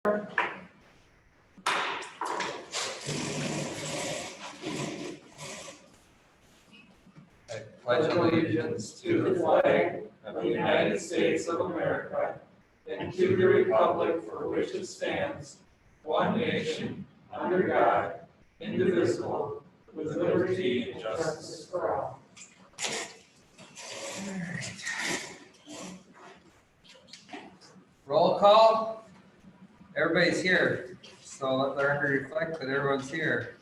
I pledge allegiance to the flag of the United States of America and to the republic for which it stands, one nation, under God, indivisible, with liberty and justice for all. Roll call. Everybody's here, so let the record reflect that everyone's here.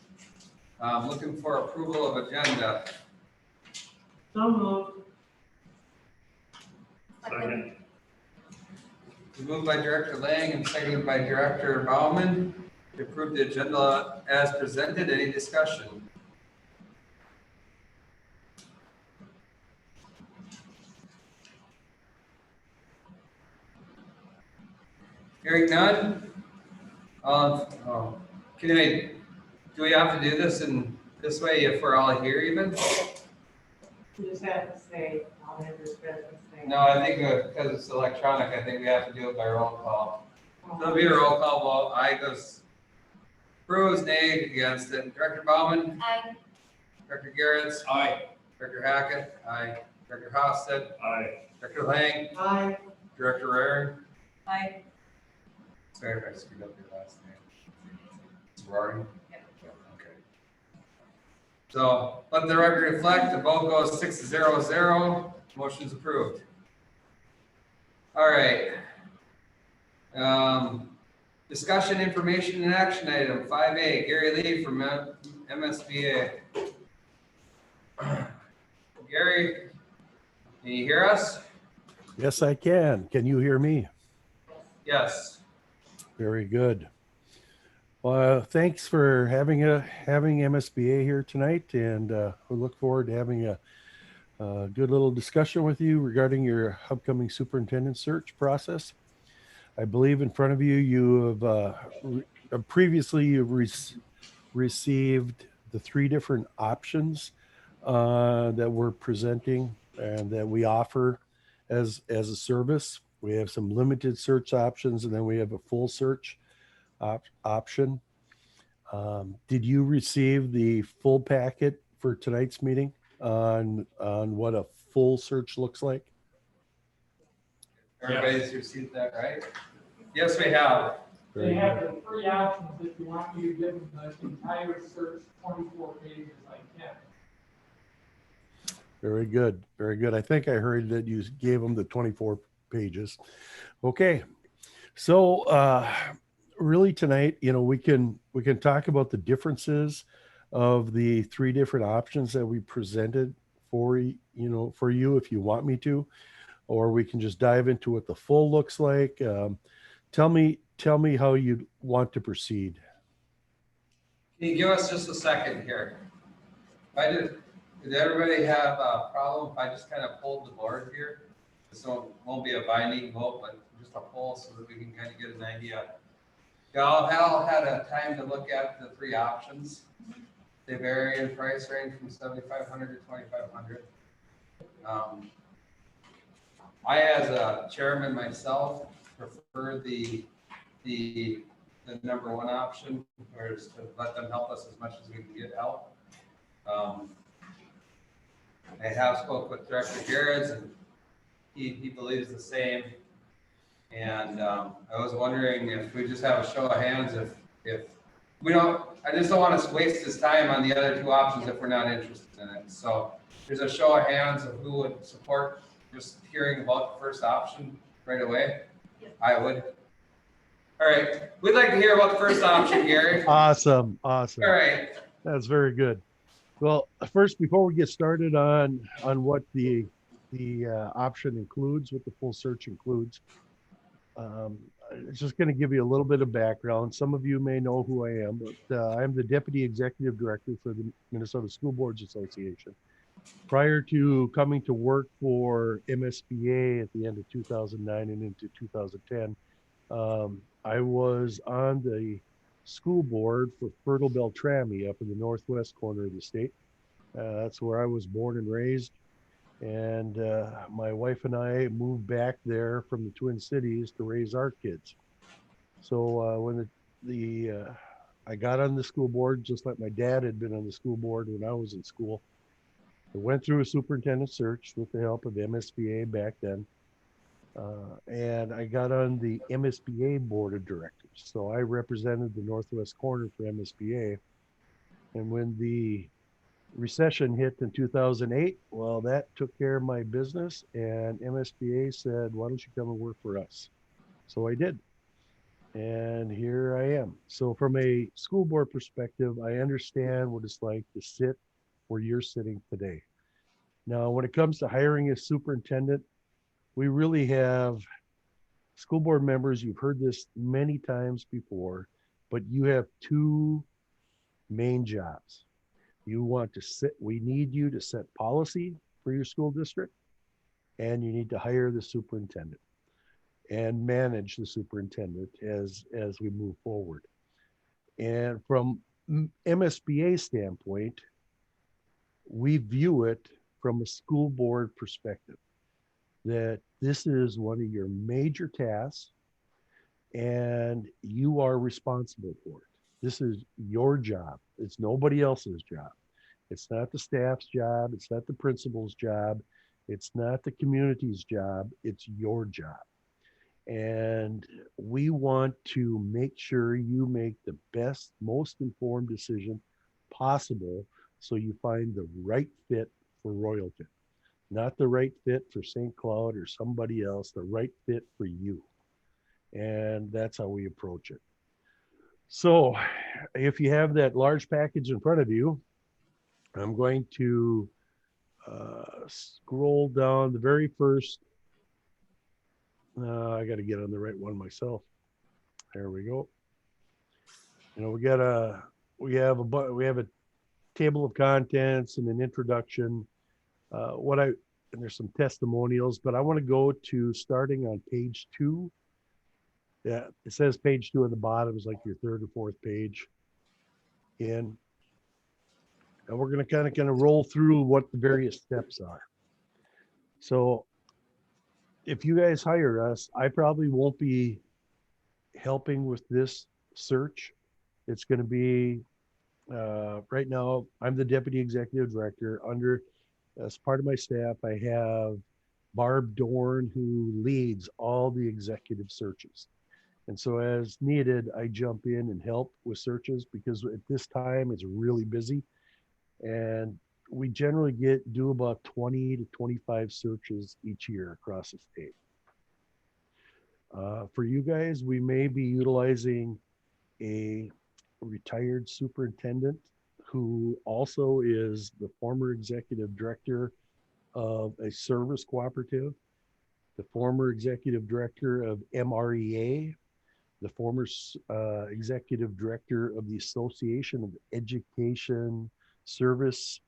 Looking for approval of agenda. So moved. Second. Moved by Director Lang and seconded by Director Bauman to approve the agenda as presented. Any discussion? Hearing none? Do we have to do this in this way if we're all here even? You just have to say, all members present say. No, I think because it's electronic, I think we have to do it by roll call. So it'll be a roll call vote. Aye goes approves, nay against it. Director Bauman? Aye. Director Garretts? Aye. Director Hackett? Aye. Director Hofstad? Aye. Director Lang? Aye. Director Raring? Aye. Sorry if I screwed up your last name. It's Raring? Yeah. Okay. So let the record reflect, the vote goes 6-0-0, motion's approved. All right. Discussion, information, and action item 5A, Gary Lee from MSBA. Gary, can you hear us? Yes, I can. Can you hear me? Yes. Very good. Well, thanks for having MSBA here tonight, and we look forward to having a good little discussion with you regarding your upcoming superintendent search process. I believe in front of you, you have previously received the 3 different options that we're presenting and that we offer as a service. We have some limited search options, and then we have a full search option. Did you receive the full packet for tonight's meeting on what a full search looks like? Everybody's received that, right? Yes, we have. They have the 3 options. If you want me to give them the entire search, 24 pages, I can. Very good. Very good. I think I heard that you gave them the 24 pages. Okay. So really tonight, we can talk about the differences of the 3 different options that we presented for you if you want me to, or we can just dive into what the full looks like. Tell me how you'd want to proceed. Can you give us just a second here? Did everybody have a problem if I just kind of pulled the board here? So it won't be a binding vote, but just a poll so that we can kind of get an idea. Y'all had a time to look at the 3 options. They vary in price range from $7,500 to $2,500. I, as a chairman myself, prefer the number 1 option, whereas to let them help us as much as we can get help. I have spoke with Director Garretts, and he believes the same. And I was wondering if we just have a show of hands, if we don't, I just don't want to waste his time on the other 2 options if we're not interested in it. So there's a show of hands of who would support just hearing about the first option right away. Yep. I would. All right, we'd like to hear about the first option, Gary. Awesome. All right. That's very good. Well, first, before we get started on what the option includes, what the full search includes, it's just going to give you a little bit of background. Some of you may know who I am, but I'm the Deputy Executive Director for the Minnesota School Boards Association. Prior to coming to work for MSBA at the end of 2009 and into 2010, I was on the school board for Fertile Beltrami up in the northwest corner of the state. That's where I was born and raised. And my wife and I moved back there from the Twin Cities to raise our kids. So when I got on the school board, just like my dad had been on the school board when I was in school. I went through a superintendent search with the help of MSBA back then. And I got on the MSBA board of directors. So I represented the Northwest corner for MSBA. And when the recession hit in 2008, well, that took care of my business. And MSBA said, why don't you come and work for us? So I did. And here I am. So, from a school board perspective, I understand what it's like to sit where you're sitting today. Now, when it comes to hiring a superintendent, we really have school board members. You've heard this many times before, but you have two main jobs. We need you to set policy for your school district, and you need to hire the superintendent and manage the superintendent as we move forward. And from MSBA standpoint, we view it from a school board perspective that this is one of your major tasks and you are responsible for it. This is your job. It's nobody else's job. It's not the staff's job. It's not the principal's job. It's not the community's job. It's your job. And we want to make sure you make the best, most informed decision possible so you find the right fit for Royalton, not the right fit for St. Cloud or somebody else, the right fit for you. And that's how we approach it. So if you have that large package in front of you, I'm going to scroll down the very first. I got to get on the right one myself. There we go. You know, we have a table of contents and an introduction. And there's some testimonials, but I want to go to starting on page 2. Yeah, it says page 2 at the bottom is like your third or fourth page in. And we're going to kind of roll through what the various steps are. So if you guys hire us, I probably won't be helping with this search. It's going to be right now, I'm the deputy executive director. As part of my staff, I have Barb Dorn, who leads all the executive searches. And so as needed, I jump in and help with searches because at this time it's really busy. And we generally do about 20 to 25 searches each year across the state. For you guys, we may be utilizing a retired superintendent who also is the former executive director of a service cooperative, the former executive director of MREA, the former executive director of the Association of Education Service.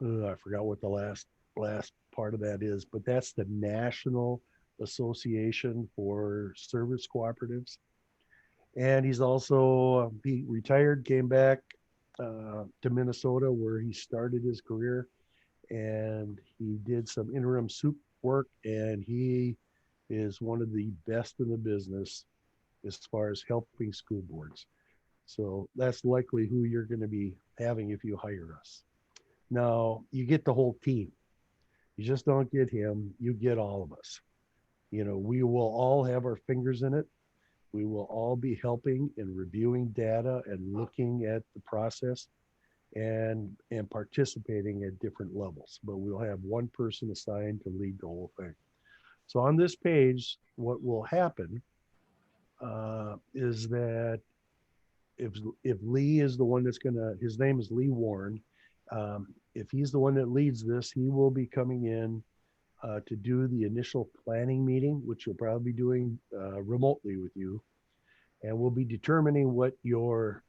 I forgot what the last part of that is, but that's the National Association for Service Cooperatives. And he's also, he retired, came back to Minnesota where he started his career, and he did some interim soup work, and he is one of the best in the business as far as helping school boards. So that's likely who you're going to be having if you hire us. Now, you get the whole team. You just don't get him, you get all of us. You know, we will all have our fingers in it. We will all be helping and reviewing data and looking at the process and participating at different levels. But we'll have one person assigned to lead the whole thing. So on this page, what will happen is that if Lee is the one that's his name is Lee Warren. If he's the one that leads this, he will be coming in to do the initial planning meeting, which you'll probably be doing remotely with you. And we'll be determining what the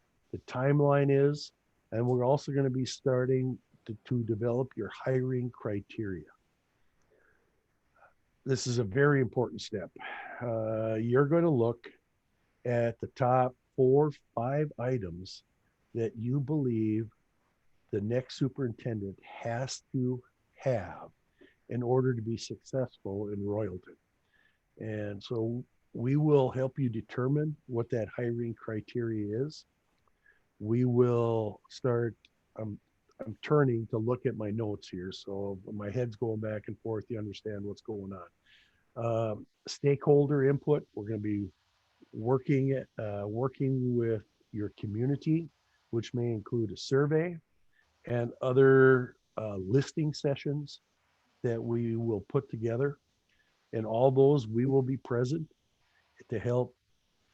timeline is. And we're also going to be starting to develop your hiring criteria. This is a very important step. You're going to look at the top 4 or 5 items that you believe the next superintendent has to have in order to be successful in Royalton. And so We will help you determine what that hiring criteria is. We will start, I'm turning to look at my notes here. So my head's going back and forth. You understand what's going on. Stakeholder input. We're going to be working with your community, which may include a survey and other listing sessions that we will put together. And all those, we will be present to help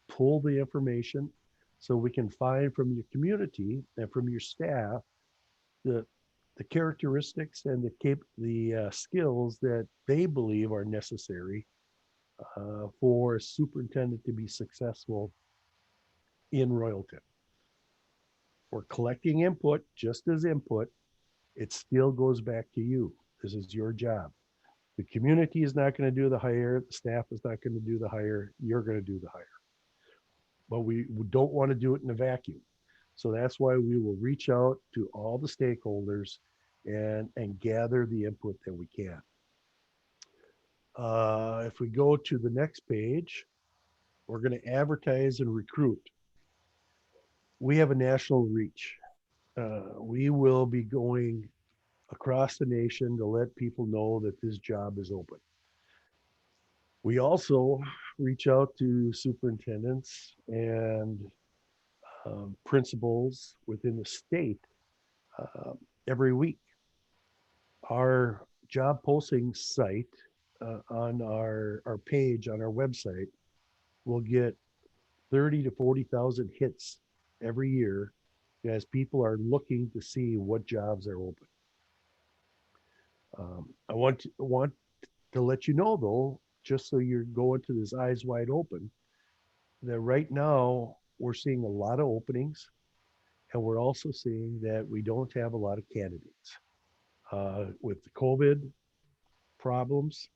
pull the information so we can find from your community and from your staff the characteristics and the skills that they believe are necessary for a superintendent to be successful in Royalton. We're collecting input just as input. It still goes back to you. This is your job. The community is not going to do the hire. The staff is not going to do the hire. You're going to do the hire. But we don't want to do it in a vacuum. So that's why we will reach out to all the stakeholders and gather the input that we can. If we go to the next page, we're going to advertise and recruit. We have a national reach. We will be going across the nation to let people know that this job is open. We also reach out to superintendents and principals within the state every week. Our job posting site on our page on our website will get 30 to 40,000 hits every year as people are looking to see what jobs are open. I want to let you know though, just so you're going to this eyes wide open, that right now we're seeing a lot of openings, and we're also seeing that we don't have a lot of candidates. With the COVID problems,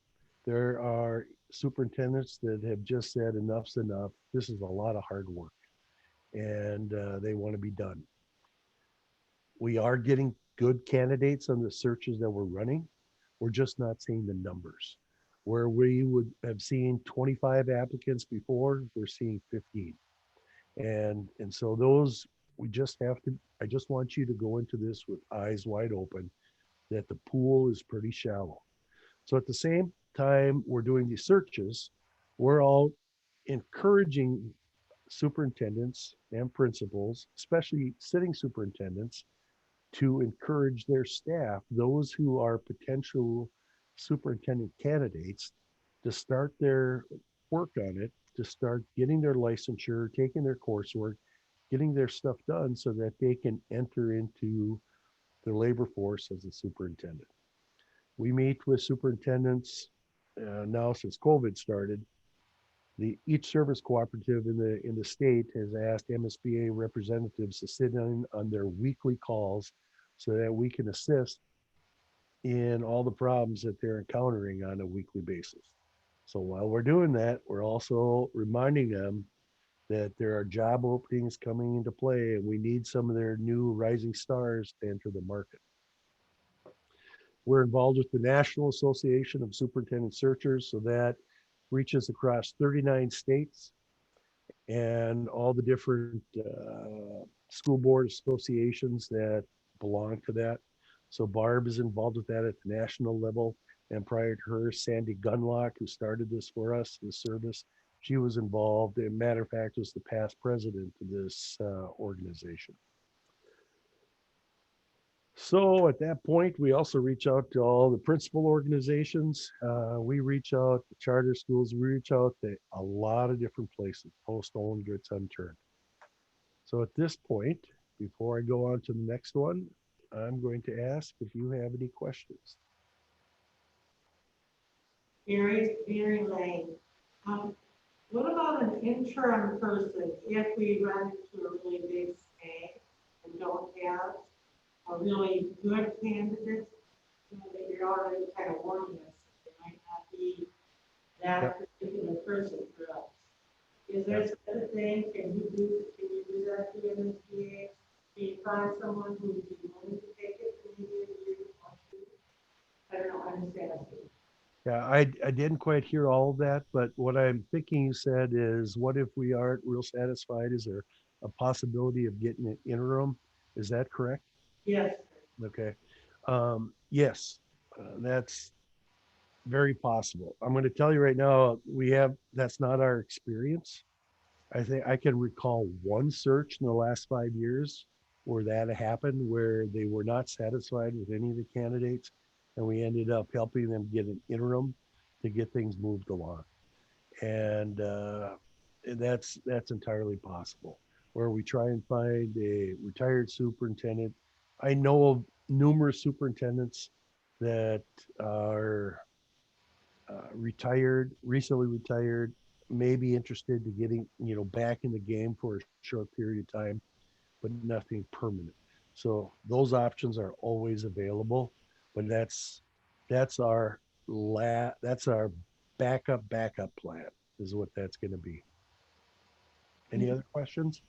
there are superintendents that have just said enough's enough. This is a lot of hard work, and they want to be done. We are getting good candidates on the searches that we're running. We're just not seeing the numbers. Where we would have seen 25 applicants before, we're seeing 15. And so those, we just have to, I just want you to go into this with eyes wide open that the pool is pretty shallow. So at the same time we're doing these searches, we're all encouraging superintendents and principals, especially sitting superintendents, to encourage their staff, those who are potential superintendent candidates, to start their work on it, to start getting their licensure, taking their coursework, getting their stuff done so that they can enter into the labor force as a superintendent. We meet with superintendents now since COVID started. Each service cooperative in the state has asked MSBA representatives to sit in on their weekly calls so that we can assist in all the problems that they're encountering on a weekly basis. So while we're doing that, we're also reminding them that there are job openings coming into play, and we need some of their new rising stars to enter the market. We're involved with the National Association of Superintendent Searchers, so that reaches across 39 states and all the different school board associations that belong to that. So Barb is involved with that at the national level. And prior to her, Sandy Gunlock, who started this for us, the service, she was involved, and matter of fact, was the past president of this organization. So at that point, we also reach out to all the principal organizations. We reach out to charter schools. We reach out to a lot of different places. Post-owned, goods unturned. So at this point, before I go on to the next one, I'm going to ask if you have any questions. Mary Lane. What about an interim person if we run into a really big snag and don't have a really good candidate, that you're already kind of warning us that it might not be that particular person for us? Is there such a thing? Can you do that to MSBA? Can you find someone who would be willing to take it for maybe a year or two? I don't know, I understand. Yeah, I didn't quite hear all of that, but what I'm thinking you said is, what if we aren't real satisfied? Is there a possibility of getting an interim? Is that correct? Yes, Okay. Yes, that's very possible. I'm going to tell you right now, that's not our experience. I think I can recall one search in the last 5 years where that happened, where they were not satisfied with any of the candidates, and we ended up helping them get an interim to get things moved along. And that's entirely possible. Where we try and find a retired superintendent. I know of numerous superintendents that are retired, recently retired, may be interested to getting, back in the game for a short period of time, but nothing permanent. So those options are always available, but that's our backup plan is what that's going to be. Any other questions?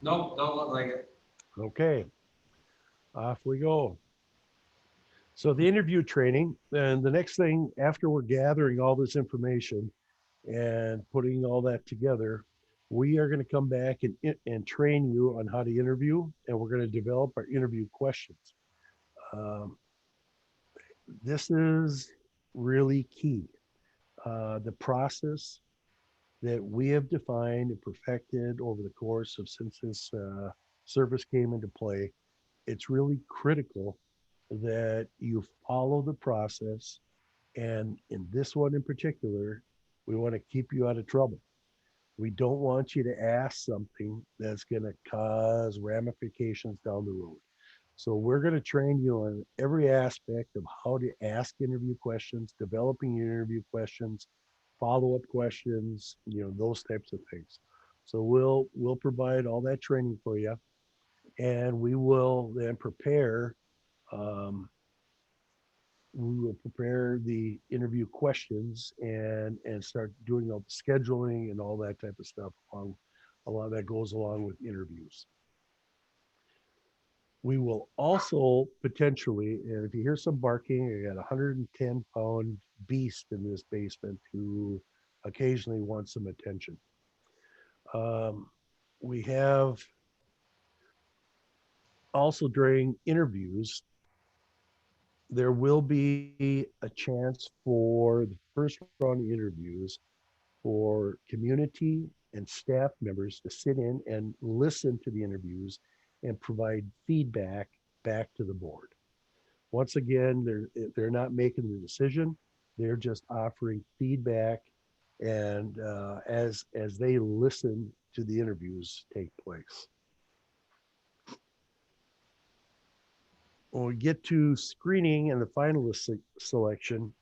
Nope, don't look like it. Okay, off we go. So the interview training, and the next thing after we're gathering all this information and putting all that together, we are going to come back and train you on how to interview, and we're going to develop our interview questions. Um, this is really key. The process that we have defined and perfected over the course of since this service came into play, it's really critical that you follow the process. And in this one in particular, we want to keep you out of trouble. We don't want you to ask something that's going to cause ramifications down the road. So we're going to train you on every aspect of how to ask interview questions, developing your interview questions, follow-up questions, those types of things. So we'll provide all that training for you, and um, we will prepare the interview questions and start doing all the scheduling and all that type of stuff. A lot of that goes along with interviews. We will also potentially, and if you hear some barking, I got a 110-pound beast in this basement who occasionally wants some attention. Um, we have also during interviews, there will be a chance for the first round of interviews for community and staff members to sit in and listen to the interviews and provide feedback back to the board. Once again, they're not making the decision; they're just offering feedback, and as they listen to the interviews take place. When we get to screening and the finalist selection,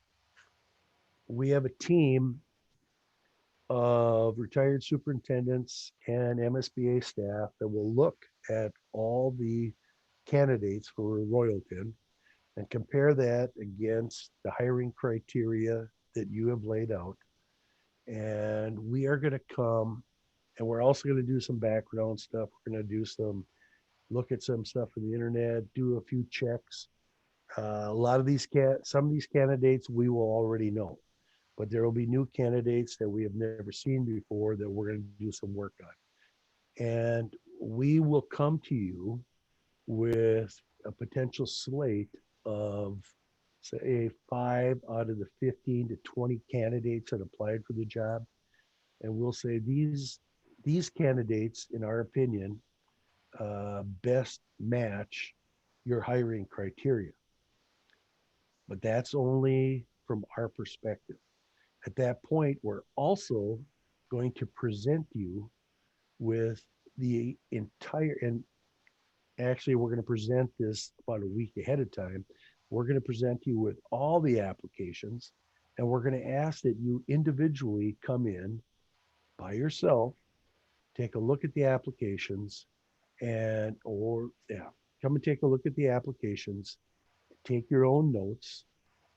we have a team of retired superintendents and MSBA staff that will look at all the candidates for Royalton and compare that against the hiring criteria that you have laid out. And we are going to come, and we're also going to do some background stuff. We're going to look at some stuff on the internet, do a few checks. A lot of some of these candidates we will already know, but there will be new candidates that we have never seen before that we're going to do some work on. And we will come to you with a potential slate of, say, 5 out of the 15 to 20 candidates that applied for the job. And we'll say these candidates, in our opinion, best match your hiring criteria. But that's only from our perspective. At that point, we're also going to present you with the entire, and actually, we're going to present this about a week ahead of time. We're going to present you with all the applications, and we're going to ask that you individually come in by yourself, take a look at the applications, come and take a look at the applications, take your own notes,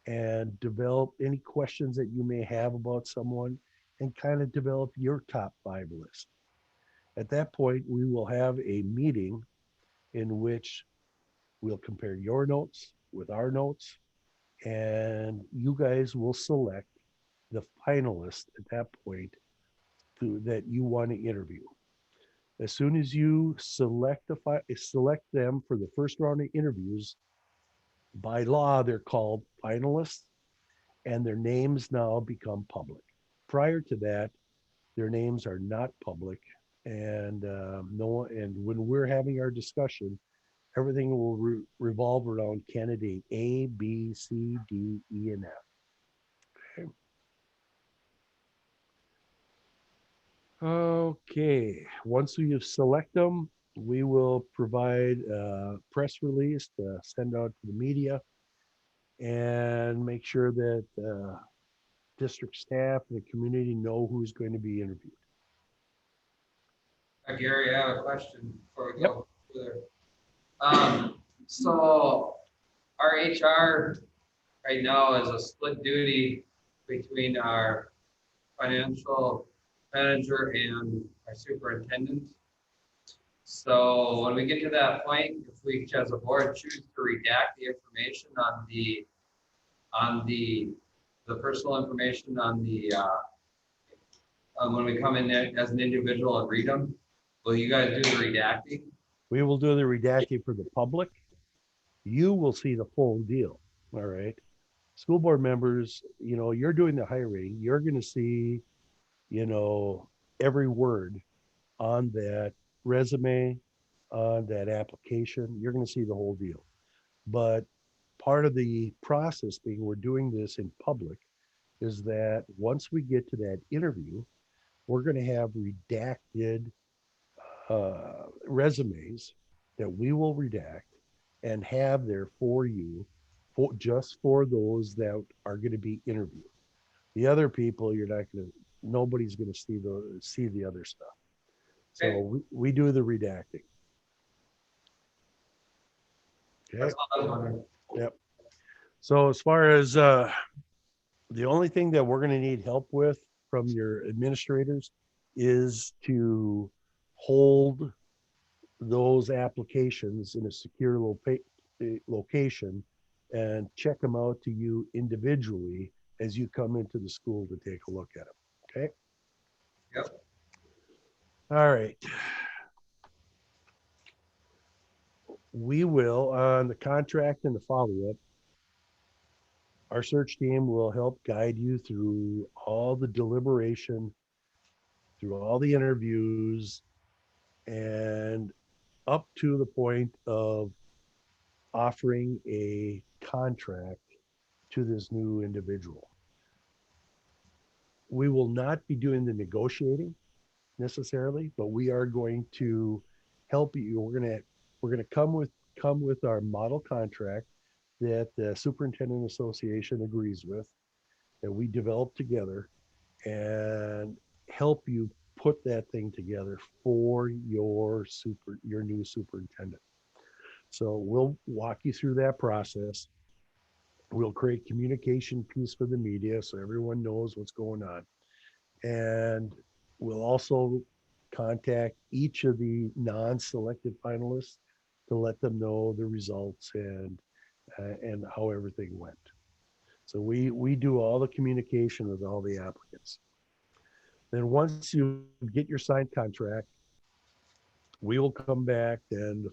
and develop any questions that you may have about someone, and kind of develop your top 5 list. At that point, we will have a meeting in which we'll compare your notes with our notes, and you guys will select the finalist at that point that you want to interview. As soon as you select them for the first round of interviews, by law, they're called finalists and their names now become public. Prior to that, their names are not public. And and when we're having our discussion, everything will revolve around candidate A, B, C, D, E, and F. Okay. Okay, once you select them, we will provide a press release to send out to the media and make sure that district staff and the community know who's going to be interviewed. Gary, I have a question before we Yep. go further. So our HR right now is a split duty between our financial manager and our superintendent. So when we get to that point, if we, as a board, choose to redact the information on the personal information on the, when we come in there as an individual and read them, will you guys do the redacting? We will do the redacting for the public. You will see the full deal. All right. School board members, you're doing the hiring. You're going to see, every word on that resume, on that application. You're going to see the whole deal. But part of the process being we're doing this in public is that once we get to that interview, we're going to have redacted resumes that we will redact and have there for you, just for those that are going to be interviewed. The other people, nobody's going to see the other stuff. So Okay. we do the redacting. Okay. That's all I was wondering. Yep. So as far as the only thing that we're going to need help with from your administrators is to hold those applications in a secure location and check them out to you individually as you come into the school to take a look at them. Okay. Yep. All right. We will, on the contract and the follow-up, our search team will help guide you through all the deliberation, through all the interviews, and up to the point of offering a contract to this new individual. We will not be doing the negotiating necessarily, but we are going to help you. We're going to come with our model contract that the Superintendent Association agrees with, that we develop together, and help you put that thing together for your new superintendent. So we'll walk you through that process. We'll create communication piece for the media so everyone knows what's going on. And we'll also contact each of the non-selected finalists to let them know the results and how everything went. So we do all the communication with all the applicants. Then once you get your signed contract, we will come back then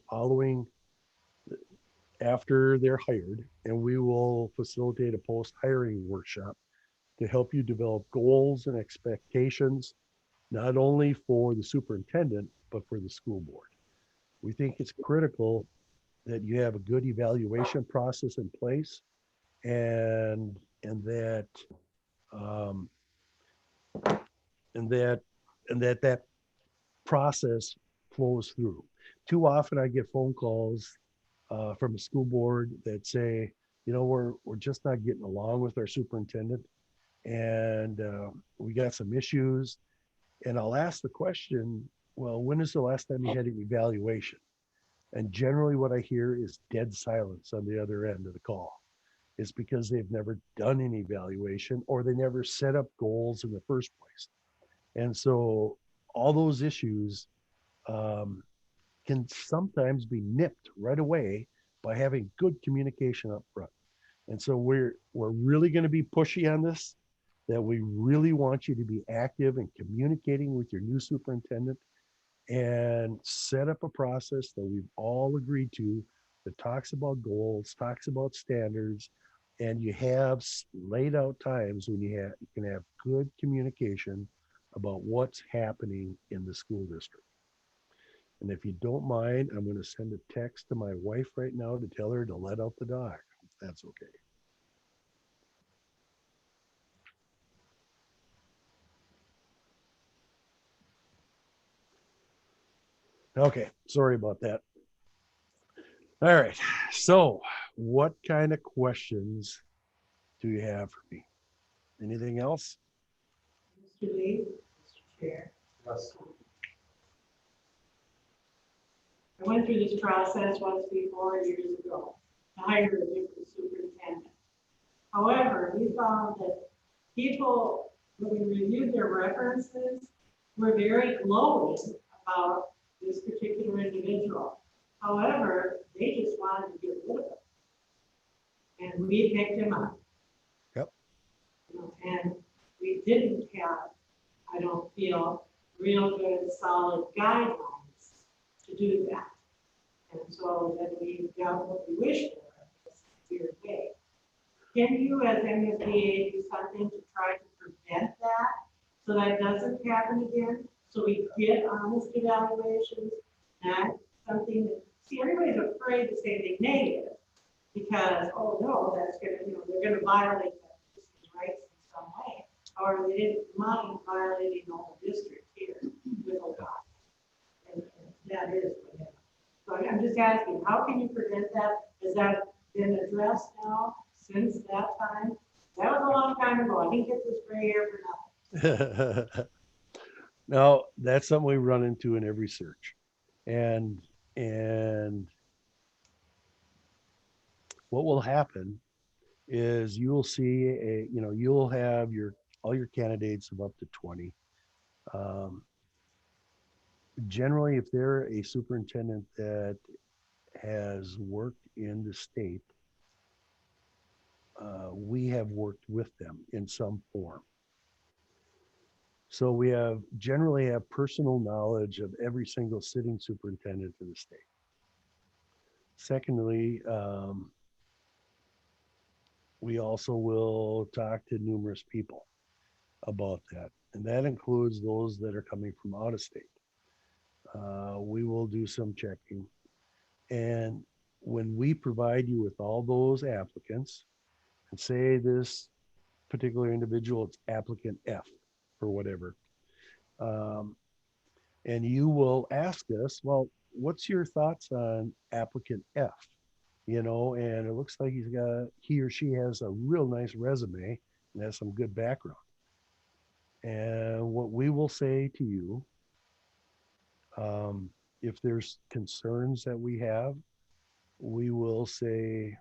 after they're hired, and we will facilitate a post-hiring workshop to help you develop goals and expectations, not only for the superintendent, but for the school board. We think it's critical that you have a good evaluation process in place, and that that process flows through. Too often I get phone calls from a school board that say, we're just not getting along with our superintendent, and we got some issues. And I'll ask the question, well, when is the last time you had an evaluation? And generally what I hear is dead silence on the other end of the call. It's because they've never done an evaluation, or they never set up goals in the first place. And so all those issues can sometimes be nipped right away by having good communication up front. And so we're really going to be pushy on this, that we really want you to be active in communicating with your new superintendent and set up a process that we've all agreed to that talks about goals, talks about standards, and you have laid out times when you can have good communication about what's happening in the school district. And if you don't mind, I'm going to send a text to my wife right now to tell her to let out the dog. If that's okay. Okay, sorry about that. All right, so what kind of questions do you have for me? Anything else? Mr. Lee? Mr. Chair. Yes. I went through this process once before years ago to hire a different superintendent. However, we found that people, when we reviewed their references, were very glowing about this particular individual. However, they just wanted to get rid of him. And we picked him up. Yep. And we didn't have, I don't feel, real good, solid guidelines to do that. And so then we got what we wished for in this weird way. Can you, as MSBA, do something to try to prevent that so that doesn't happen again? So we get honest evaluations, not something that, see, everybody's afraid to say anything negative because, oh no, that's gonna, they're gonna violate that person's rights in some way. Or they didn't mind violating the whole district here with a lot. And that is what happened. So I'm just asking, how can you prevent that? Has that been addressed now since that time? That was a long time ago. I didn't get this gray hair for nothing. No, that's something we run into in every search. And what will happen is you'll see you'll have all your candidates of up to 20. Generally, if they're a superintendent that has worked in the state, we have worked with them in some form. So we generally have personal knowledge of every single sitting superintendent in the state. Secondly, we also will talk to numerous people about that. And that includes those that are coming from out of state. We will do some checking. And when we provide you with all those applicants, and say this particular individual, it's applicant F or whatever, and you will ask us, well, what's your thoughts on applicant F? And it looks like he or she has a real nice resume and has some good background. And what we will say to you, if there's concerns that we have, we will say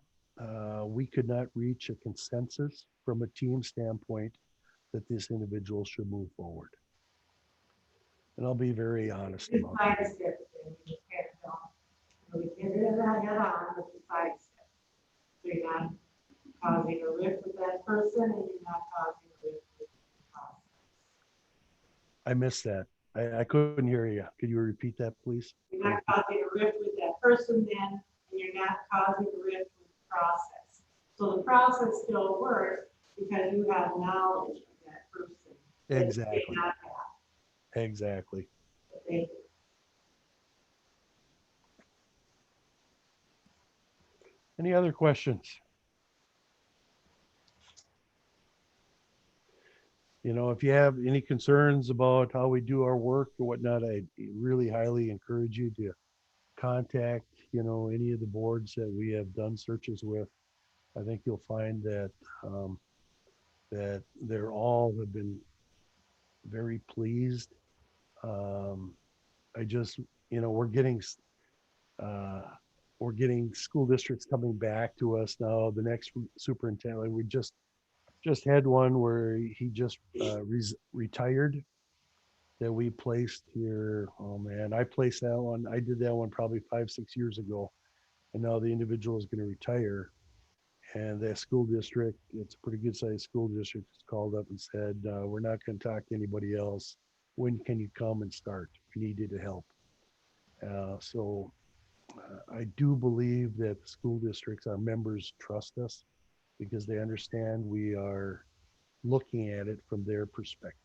we could not reach a consensus from a team standpoint that this individual should move forward. And I'll be very honest about that. Side step, we can't do that head on, but the side step. So you're not causing a rift with that person and you're not causing a rift with the process. I missed that. I couldn't hear you. Could you repeat that, please? You're not causing a rift with that person then, and you're not causing a rift with the process. So the process still works because you have knowledge of that person. that Exactly. they not have. Exactly. Thank you. Any other questions? If you have any concerns about how we do our work or whatnot, I really highly encourage you to contact, any of the boards that we have done searches with. I think you'll find that that they're all have been very pleased. I just, we're getting school districts coming back to us now. The next superintendent, we just had one where he just retired that we placed here. Oh man, I placed that one. I did that one probably 5-6 years ago. And now the individual is going to retire. And the school district, it's a pretty good sized school district, called up and said, we're not going to talk to anybody else. When can you come and start? We need you to help. So I do believe that the school districts, our members, trust us because they understand we are looking at it from their perspective.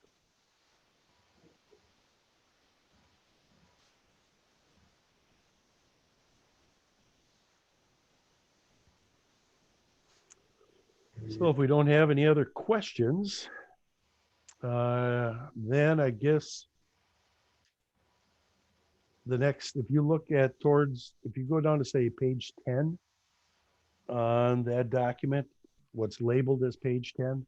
So if we don't have any other questions, then I guess the next, if you look at towards, if you go down to say page 10 on that document, what's labeled as page 10,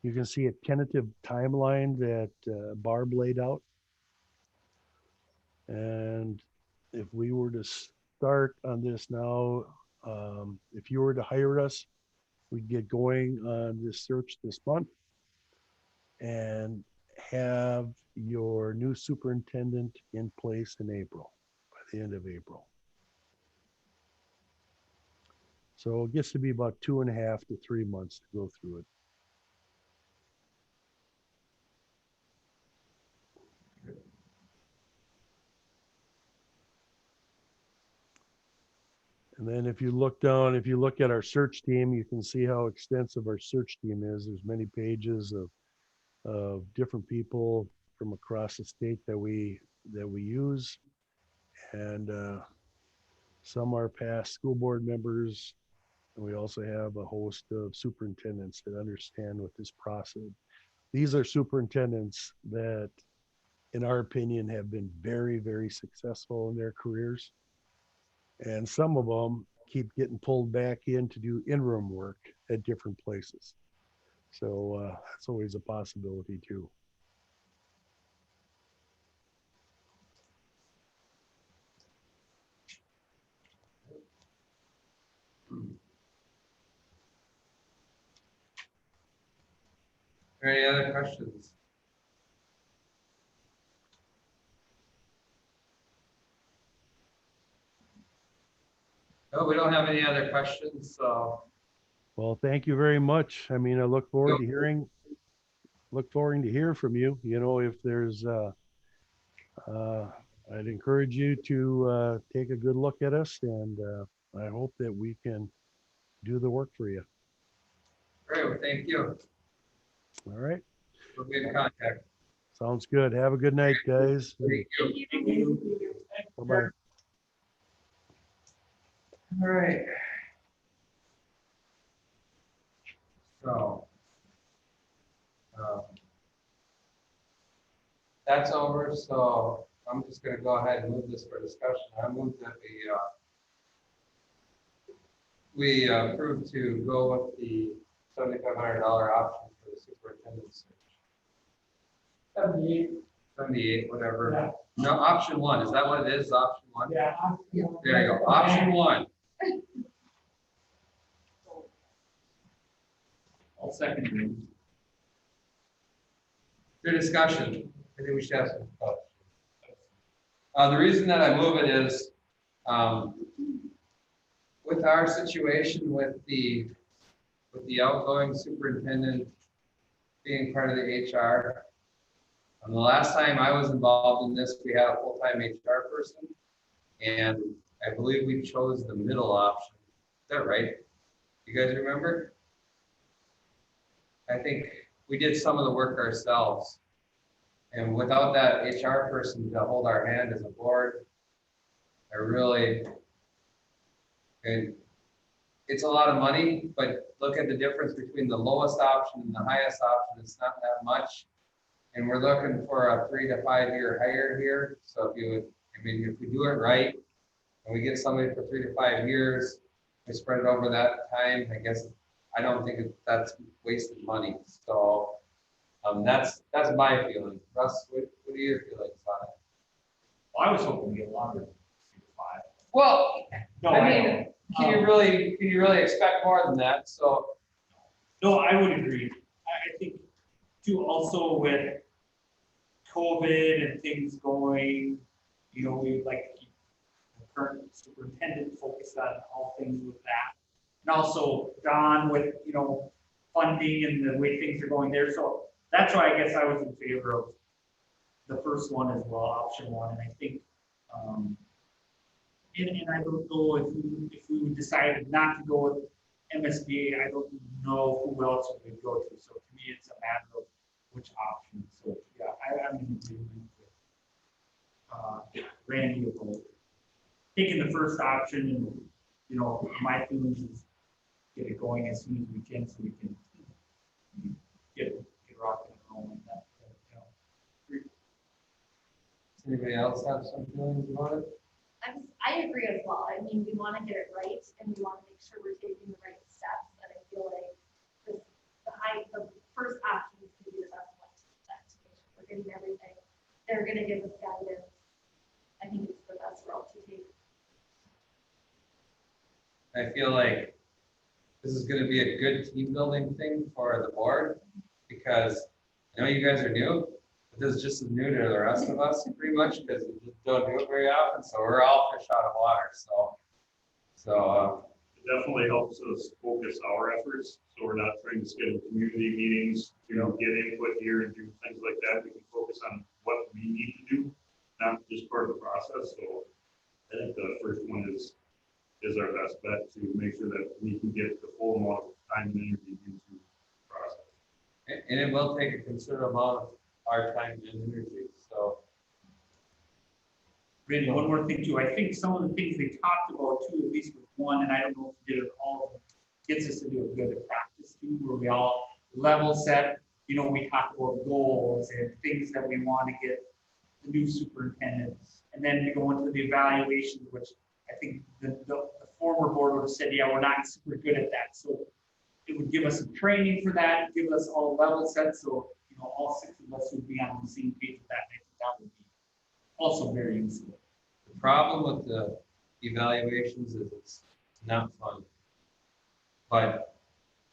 you can see a tentative timeline that Barb laid out. And if we were to start on this now, if you were to hire us, we'd get going on this search this month and have your new superintendent in place in April, by the end of April. So it gets to be about 2.5 to 3 months to go through it. And then if you look down, if you look at our search team, you can see how extensive our search team is. There's many pages of different people from across the state that we use. And some are past school board members. And we also have a host of superintendents that understand what this process. These are superintendents that, in our opinion, have been very, very successful in their careers. And some of them keep getting pulled back in to do interim work at different places. So that's always a possibility too. Are there any other questions? No, we don't have any other questions, so. Well, thank you very much. I mean, I look forward to hearing from you. You know, if there's, I'd encourage you to take a good look at us, and I hope that we can do the work for you. Great, well, thank you. All right. We'll be in contact. Sounds good. Have a good night, guys. Thank you. Bye-bye. All right. So. That's over, so I'm just gonna go ahead and move this for discussion. I move that we approve to go with the $7,500 option for the superintendent search. 78, whatever. Yeah. No, option 1, is that what it is, option 1? Yeah. There you go, option 1. I'll second you. Your discussion, I think we should have some thoughts. The reason that I move it is, with our situation with the outgoing superintendent being part of the HR. The last time I was involved in this, we had a full-time HR person, and I believe we chose the middle option. Is that right? You guys remember? I think we did some of the work ourselves. And without that HR person to hold our hand as a board, and it's a lot of money, but look at the difference between the lowest option and the highest option. It's not that much. And we're looking for a 3 to 5 year hire here. So if we do it right, and we get somebody for 3 to 5 years, we spread it over that time, I don't think that's wasted money. So that's my feeling. Russ, what are your feelings on it? Well, I was hoping to get longer than 3 to 5. Well, No, I I mean, know. can you really expect more than that? So No, I would agree. I think too, also with COVID and things going, we like to keep the current superintendent focused on all things with that. And also Don with, funding and the way things are going there. So that's why I guess I was in favor of the first one as well, option one. And I think, and I don't know if we decided not to go with MSBA, I don't know who else we would go to. So to me, it's a matter of which option. So yeah, I'm in agreement with Randy about taking the first option, and my feelings is get it going as soon as we can, so we can get rocking and rolling. That. Does anybody else have some feelings about it? I agree as well. I mean, we want to get it right and we want to make sure we're taking the right steps. And I feel like the first option is to be the best one to make sure we're getting everything. They're going to give us guidance. I think it's the best route to take. I feel like this is gonna be a good team building thing for the board, because I know you guys are new, but this is just as new to the rest of us, pretty much, because we just don't do it very often, so we're all fish out of water, so, It definitely helps us focus our efforts, so we're not trying to schedule community meetings, get input here and do things like that. We can focus on what we need to do, not just part of the process. So I think the first one is our best bet to make sure that we can get the full amount of time and energy into the process. and it will take a considerable amount of our time and energy, so. Randy, one more thing too. I think some of the things they talked about too, at least with one, and I don't know if we did it all of them, gets us to do a good practice too, where we all level set. We talk about goals and things that we want to get the new superintendent, and then we go into the evaluation, which I think the former board would have said, yeah, we're not super good at that. So it would give us some training for that, give us all level set, so all 6 of us would be on the same page with that. And I think that would be also very useful. The problem with the evaluations is it's not fun. But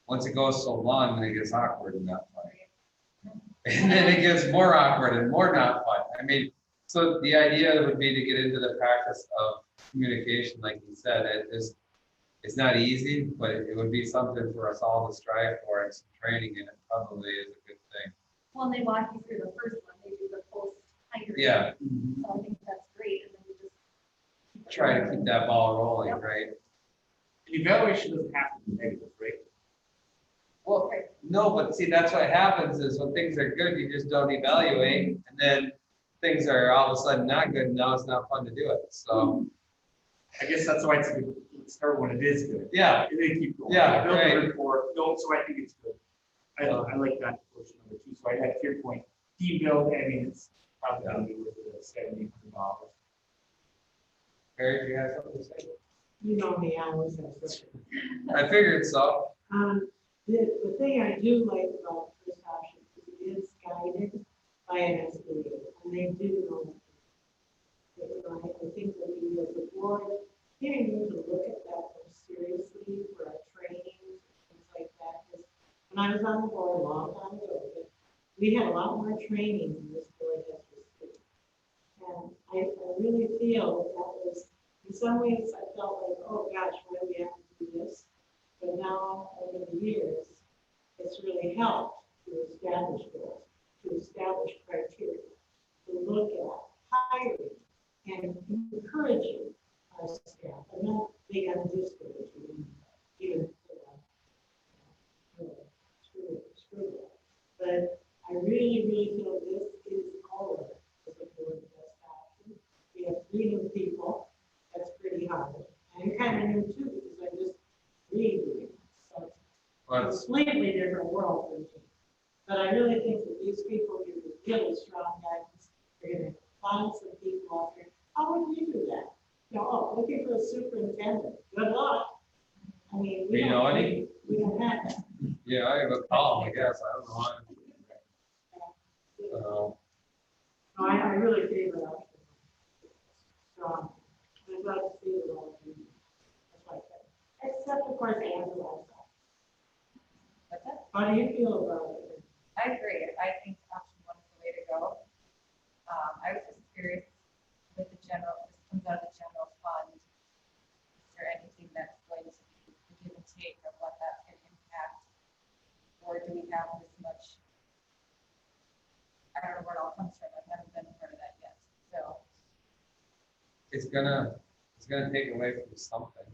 once it goes so long, then it gets awkward and not fun. And then it gets more awkward and more not fun. I mean, so the idea would be to get into the practice of communication, like you said. It's not easy, but it would be something for us all to strive for, and some training in it probably is a good thing. Well, and they walk you through the first one, they do the post-hire. Yeah, So I think that's great. And then we just keep it try to rolling. keep that ball rolling, Yep. right? An evaluation doesn't have to be negative, right? Well, no, but see, that's what happens is when things are good, you just don't evaluate, and then things are all of a sudden not good, and now it's not fun to do it, so, I guess that's why it's a good start when it is good. yeah. And then keep going. Yeah, Build right. the rapport. No, so I think it's good. I like that approach number 2. So I got your point. Team build, I mean, it's probably gonna be worth the $7,800. Barry, do you have something to say? You know me, I always have something. I figured so. The thing I do like about first option is it is guided by an SBA, and they do know. I think that we as a board, getting them to look at that more seriously for our training, things like that. Because when I was on the board a long time ago, we had a lot more training than this board has received. And I really feel that was, in some ways, I felt like, oh gosh, why do we have to do this? But now, over the years, it's really helped to establish goals, to establish criteria, to look at hiring and encouraging our staff. I'm not big on discouraging, even screw that. But I really, really feel this is our, as a board, best option. We have 3 new people. That's pretty hard. And you're kind of new too, because I just redoing it. So But it's a completely different world for me. But I really think that these people give you really strong guidance. They're going to find some people out there. How would you do that? Looking for a superintendent. Good luck. I mean, Do you know any? We don't have that. yeah, I have a call, I guess, I don't know why. No, I really favor that. Strong. I'd like to see it all. That's like that. Except, of course, Andrew also. How do you feel about it? I agree. I think option 1 is the way to go. I was just curious with the general, this comes out of the general fund. Is there anything that's going to be the give and take or do we have this much? I don't know where it all comes from, I've never been a part of that yet, so. It's gonna take away from something.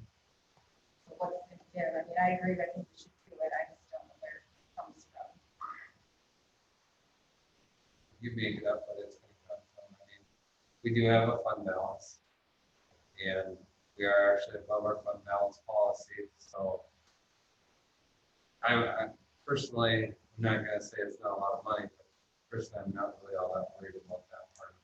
So what's it gonna give? I mean, I agree, I think we should do it, I just don't know where it comes from. You make it up, but it's gonna come from, I mean, we do have a fund balance. And we are actually above our fund balance policy, so. I personally, I'm not gonna say it's not a lot of money, but personally, I'm not really all that worried about that part.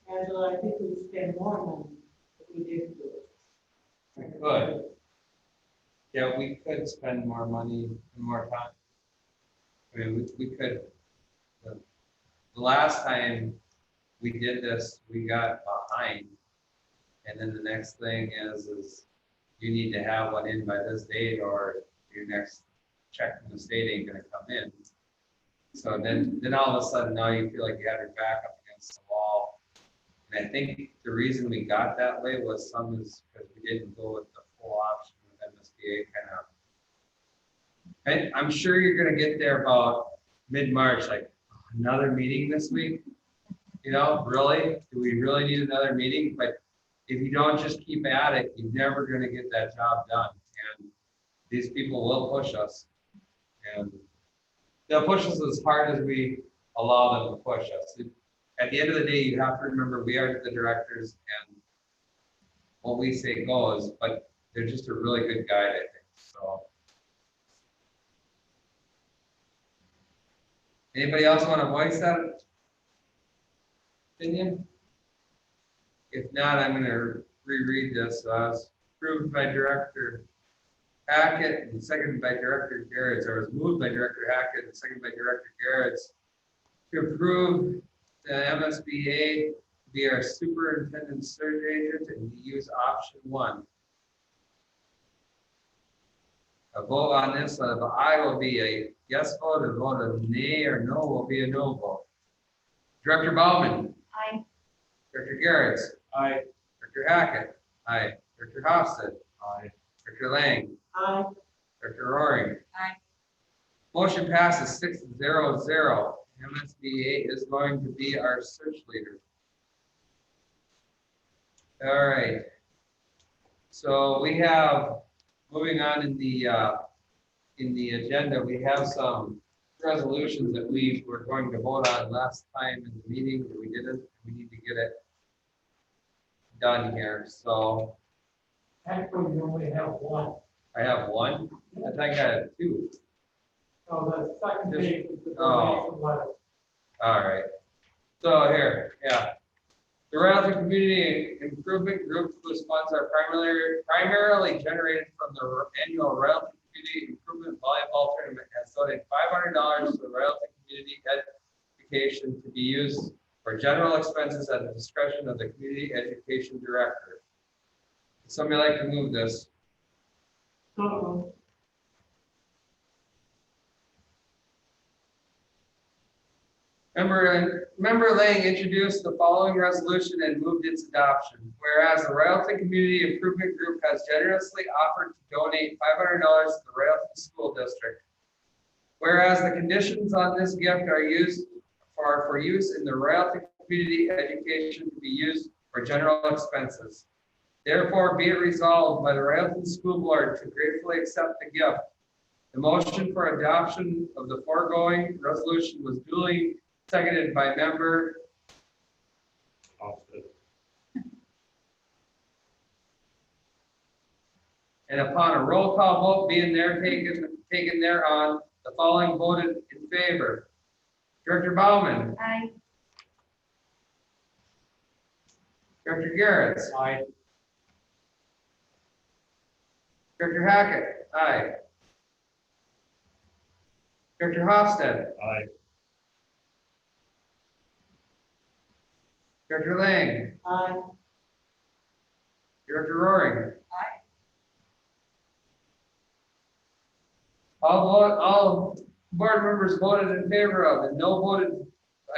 Angela, I think we spend more money if we didn't do it. We could. Yeah, we could spend more money and more time. I mean, we could. The last time we did this, we got behind. And then the next thing is you need to have one in by this date or your next check from the state ain't gonna come in. So then all of a sudden now you feel like you have your back up against the wall. And I think the reason we got that way was some is because we didn't go with the full option with MSBA kind of. And I'm sure you're gonna get there about mid-March, like another meeting this week. You know, really? Do we really need another meeting? But if you don't just keep at it, you're never gonna get that job done. And these people will push us. And they'll push us as hard as we allow them to push us. At the end of the day, you have to remember we are the directors and what we say goes, but they're just a really good guide, I think, so. Anybody else want to voice that opinion? If not, I'm gonna reread this. Approved by Director Hackett and seconded by Director Garretts, or was moved by Director Hackett and seconded by Director Garretts to approve the MSBA to be our superintendent search agent and to use option 1. A vote on this, of aye will be a yes vote, a vote of nay or no will be a no vote. Director Bauman. Aye. Director Garretts. Aye. Director Hackett. Aye. Director Hofstad. Aye. Director Lang. Aye. Director Roaring. Aye. Motion passes 6-0-0. MSBA is going to be our search leader. All right. So we have, moving on in the agenda, we have some resolutions that we were going to vote on last time in the meeting, but we didn't. We need to get it done here. So Actually, you only have one. I have one. I think I had 2. So the second page is the Oh. donation letter. All right. So here, yeah. The Royalton Community Improvement Group, whose funds are primarily generated from the annual Royalton Community Improvement Volleyball Tournament, has donated $500 to the Royalton Community Education to be used for general expenses at the discretion of the Community Education Director. Would somebody like to move this? So, Member Lang introduced the following resolution and moved its adoption. Whereas the Royalton Community Improvement Group has generously offered to donate $500 to the Royalton School District. Whereas the conditions on this gift are used for use in the Royalton Community Education to be used for general expenses. Therefore, be it resolved by the Royalton School Board to gratefully accept the gift. The motion for adoption of the foregoing resolution was duly seconded by member Hofstad. and upon a roll call vote being taken thereon, the following voted in favor. Director Bauman. Aye. Director Garretts. Aye. Director Hackett. Aye. Director Hofstad. Aye. Director Lang. aye. Director Roaring. Aye. All board members voted in favor of it, no voted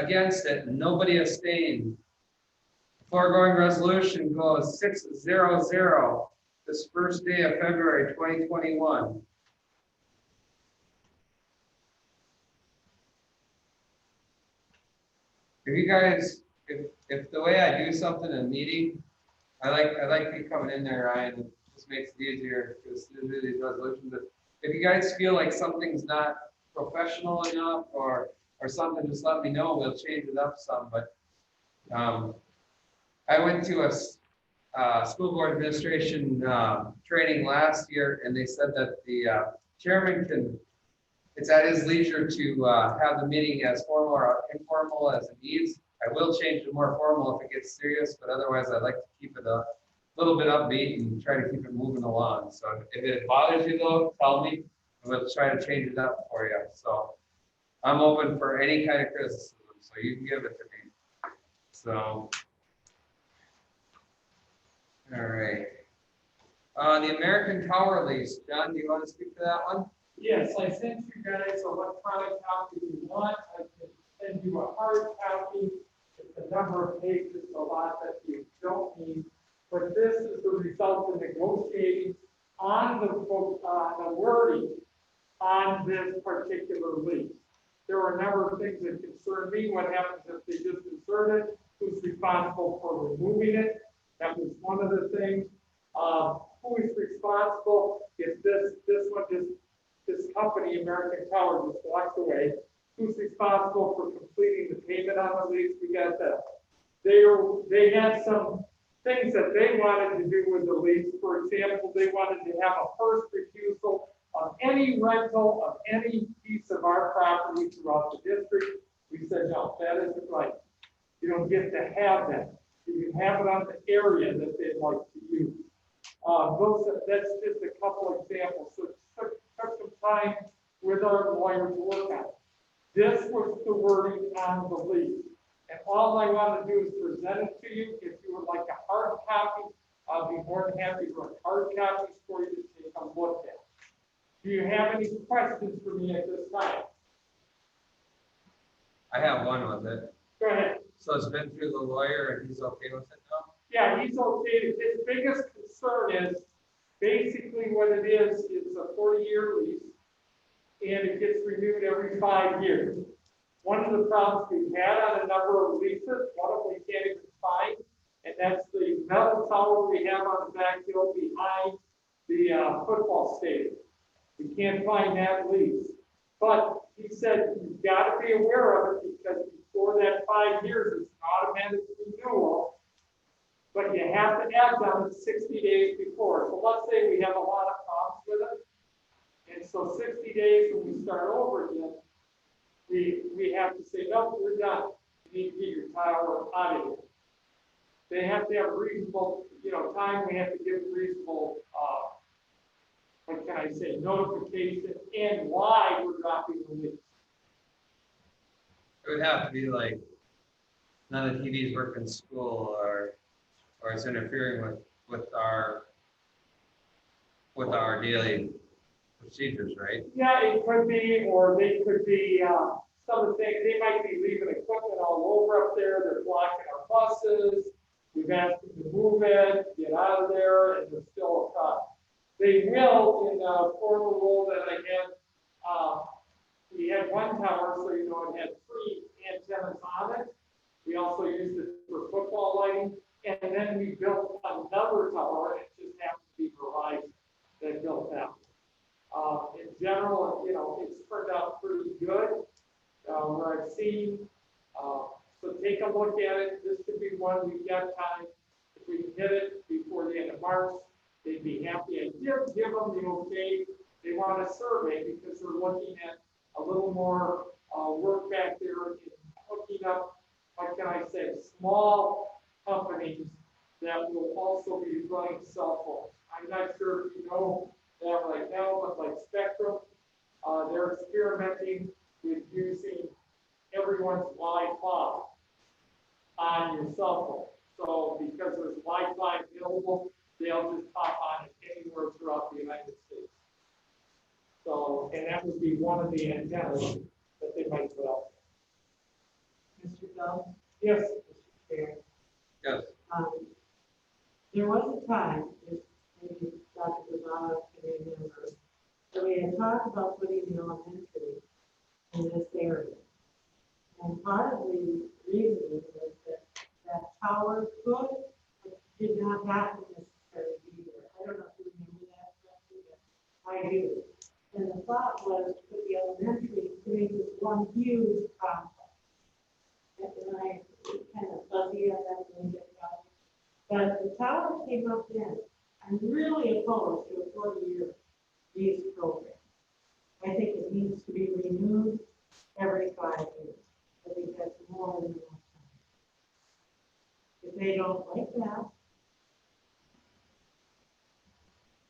against it, and nobody abstained. The foregoing resolution goes 6-0-0 this first day of February 2021. if you guys, if the way I do something in a meeting, I like you coming in there, Ryan, it just makes it easier to do these resolutions. But if you guys feel like something's not professional enough or something, just let me know, we'll change it up some, but, I went to a school board administration, training last year, and they said that the, chairman can, it's at his leisure to, have the meeting as formal or informal as it needs. I will change it more formal if it gets serious, but otherwise I'd like to keep it a little bit upbeat and try to keep it moving along. So if it bothers you though, tell me, and we'll try to change it up for you. So I'm open for any kind of criticism, so you can give it to me. So. All right. The American Tower lease, John, do you want to speak to that one? Yes, I sent you guys electronic copy if you want. I can send you a hard copy. It's a number of pages, a lot that you don't need. But this is the result of negotiating on the wording on this particular lease. There are a number of things that concern me. What happens if they just insert it? Who's responsible for removing it? That was one of the things. Who is responsible if this company, American Tower, just walks away? Who's responsible for completing the payment on the lease? We got that. They had some things that they wanted to do with the lease. For example, they wanted to have a first refusal on any rental of any piece of our property throughout the district. We said, no, that isn't right. You don't get to have that. You can have it on the area that they'd like to use. That's just a couple examples. So it took some time with our lawyer to work on. This was the wording on the lease. And all I want to do is present it to you. If you would like a hard copy, I'll be more than happy to write hard copies for you to take a look at. Do you have any questions for me at this time? I have one with it. Go ahead. So it's been through the lawyer and he's okay with it now? Yeah, he's okay. His biggest concern is basically what it is a 40-year lease and it gets renewed every 5 years. One of the problems we've had on a number of leases, one of them we can't even find, and that's the metal tower we have on the back hill behind the football stadium. We can't find that lease. But he said, you've got to be aware of it because before that 5 years, it's an automatic renewal. But you have to act on it 60 days before. So let's say we have a lot of problems with it. And so 60 days when we start over again, we have to say, no, we're done. You need to get your tower out of here. They have to have reasonable, time. We have to give reasonable, what can I say, notification and why we're dropping the lease. It would have to be like, none of the TVs work in school or it's interfering with our daily procedures, right? Yeah, it could be, or they could be, some of the things, they might be leaving equipment all over up there, they're blocking our buses, we've asked them to move it, get out of there, and there's still a problem. They will, in a former role that I had, we had one tower, so it had 3 antennas on it. We also used it for football lighting, and then we built another tower, and it just happened to be Verizon that built that. In general, it's turned out pretty good, where I've seen. So take a look at it. This could be one we've got time. If we can hit it before the end of March, they'd be happy. And give them the okay. They want a survey because they're looking at a little more work back there in hooking up, what can I say, small companies that will also be running cell phones. I'm not sure if you know that right now, but like Spectrum, they're experimenting with using everyone's Wi-Fi on your cell phone. So because there's Wi-Fi available, they'll just pop on it anywhere throughout the United States. So, and that would be one of the antennas that they might put out. Mr. Bell? Yes. Mr. Chair. Yes. There was a time, maybe Dr. Gonzalez can remember, that we had talked about putting the elementary in this area. And part of the reason tower could, but did not happen necessarily either. I don't know if you remember that, but I do. And the thought was to put the elementary, create this one huge complex. And I kind of fuzzy on that a little bit about it. But the tower came up then. I'm really opposed to a 40-year lease program. I think it needs to be renewed every 5 years. I think that's more than enough time. If they don't like that,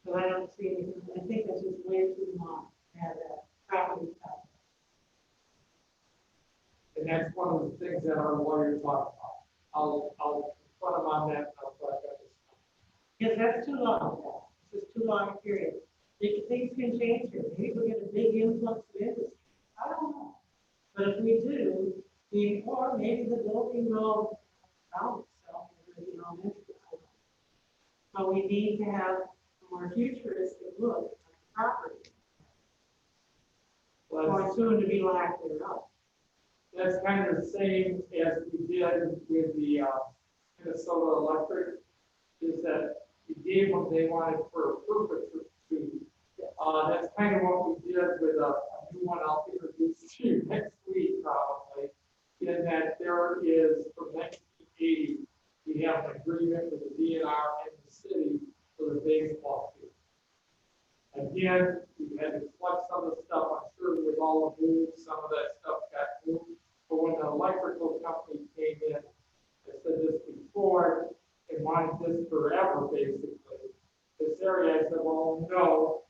but I don't see anything, I think that's just way too long to have that property tax. And that's one of the things that our lawyers talk about. I'll put them on that, and I'll put that. Yes, that's too long, it's just too long a period. Things can change here, maybe we'll get a big influx of industry, I don't know. But if we do, or maybe the building will bounce itself, you know, eventually. So we need to have a more futuristic look at the property, or soon to be lack thereof. That's kind of the same as we did with the Minnesota Electric, is that we gave them, they wanted for a purpose to. That's kind of what we did with a new one I'll introduce to you next week probably, in that there is, from 1980, we have an agreement with the DNR and the city for the baseball field. Again, we had to collect some of the stuff, I'm sure with all the moves, some of that stuff got moved. But when the electrical company came in, I said this before, they wanted this forever, basically. This area, I said, well, no,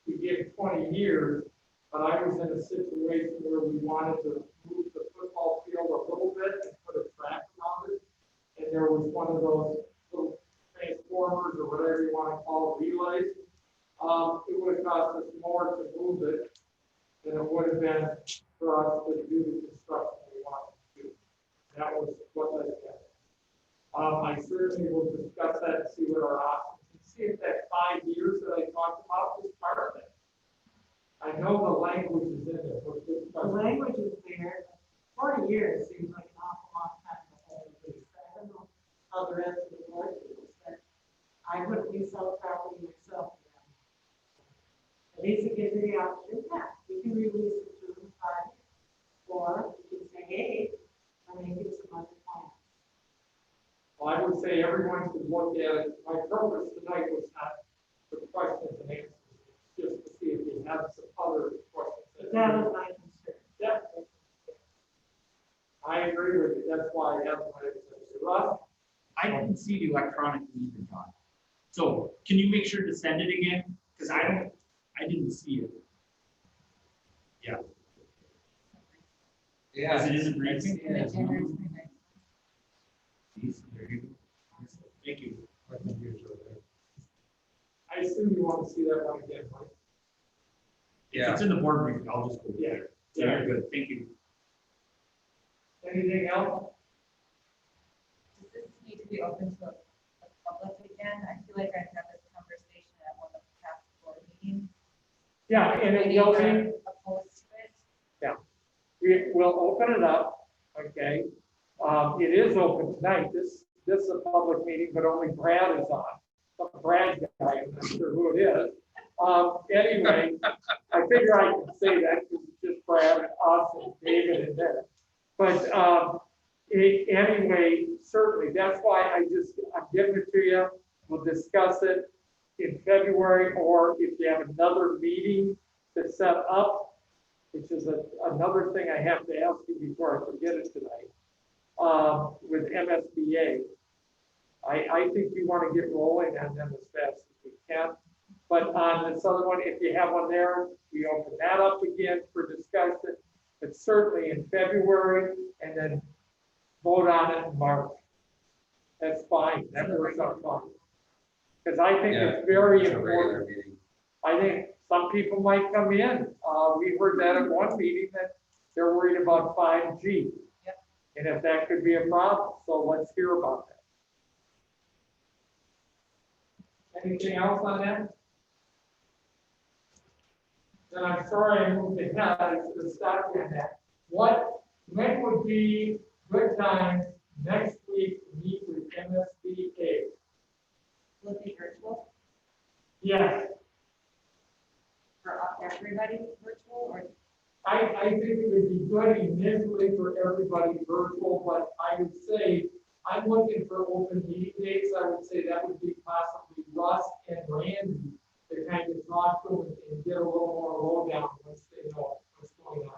we gave 20 years, but I was in a situation where we wanted to move the football field a little bit and put a track around it. And there was one of those little transformers or whatever you want to call it, relays. It would have cost us more to move it than it would have been for us to do the construction we wanted to do. That was what that was. I certainly will discuss that and see what our options, and see if that 5 years that I talked about is part of it. I know the language is in there. The language is there, 40 years seems like an awful long time to hold a lease. I don't know how the rest of the board feels, but I wouldn't lease out property myself. At least it gives you the option, yeah, we can release it to them 5 years. Or we can say, hey, I'm going to get some other plans. Well, I would say everyone should look at it. My purpose tonight was not for questions and answers, just to see if you have some other questions. That was my concern. Yeah. I agree with you. That's why I have my, Russ, I didn't see the electronic either, John. So can you make sure to send it again? Because I didn't see it. Yeah. Yeah. Is it in the briefing? Yeah. There you go. Thank you. I assume you want to see that one again, right? If it's in the board briefing, I'll just go there. Yeah. Very good, thank you. Anything else? Does this need to be open to the public again? I feel like I had this conversation at one of the past board meetings. Yeah, and it Maybe will we're be, opposed to it. we will open it up, okay? It is open tonight. This is a public meeting, but only Brad is on. Some Brad guy, I'm not sure who it is. Anyway, I figure I can say that because it's just Brad and us and David and then. But anyway, certainly, that's why I'm giving it to you. We'll discuss it in February, or if you have another meeting to set up, which is another thing I have to ask you before I forget it tonight, with MSBA. I think we want to get rolling on them as fast as we can. But on this other one, if you have one there, we open that up again for discussion. But certainly in February, and then vote on it in March. That's fine. That works out fine. Because I think it's very It's a regular important. meeting. I think some people might come in. We heard that at one meeting that they're worried about 5G. Yep. And if that could be a problem, so let's hear about that. Anything else on that? Then I'm sorry I moved ahead. I should have stopped on that. When would be good time next week to meet with Yes, For everybody virtual or? I think it would be good initially for everybody virtual, but I would say, I'm looking for open meeting dates. I would say that would be possibly Russ and Randy to kind of talk to them and get a little more lowdown once they know what's going on.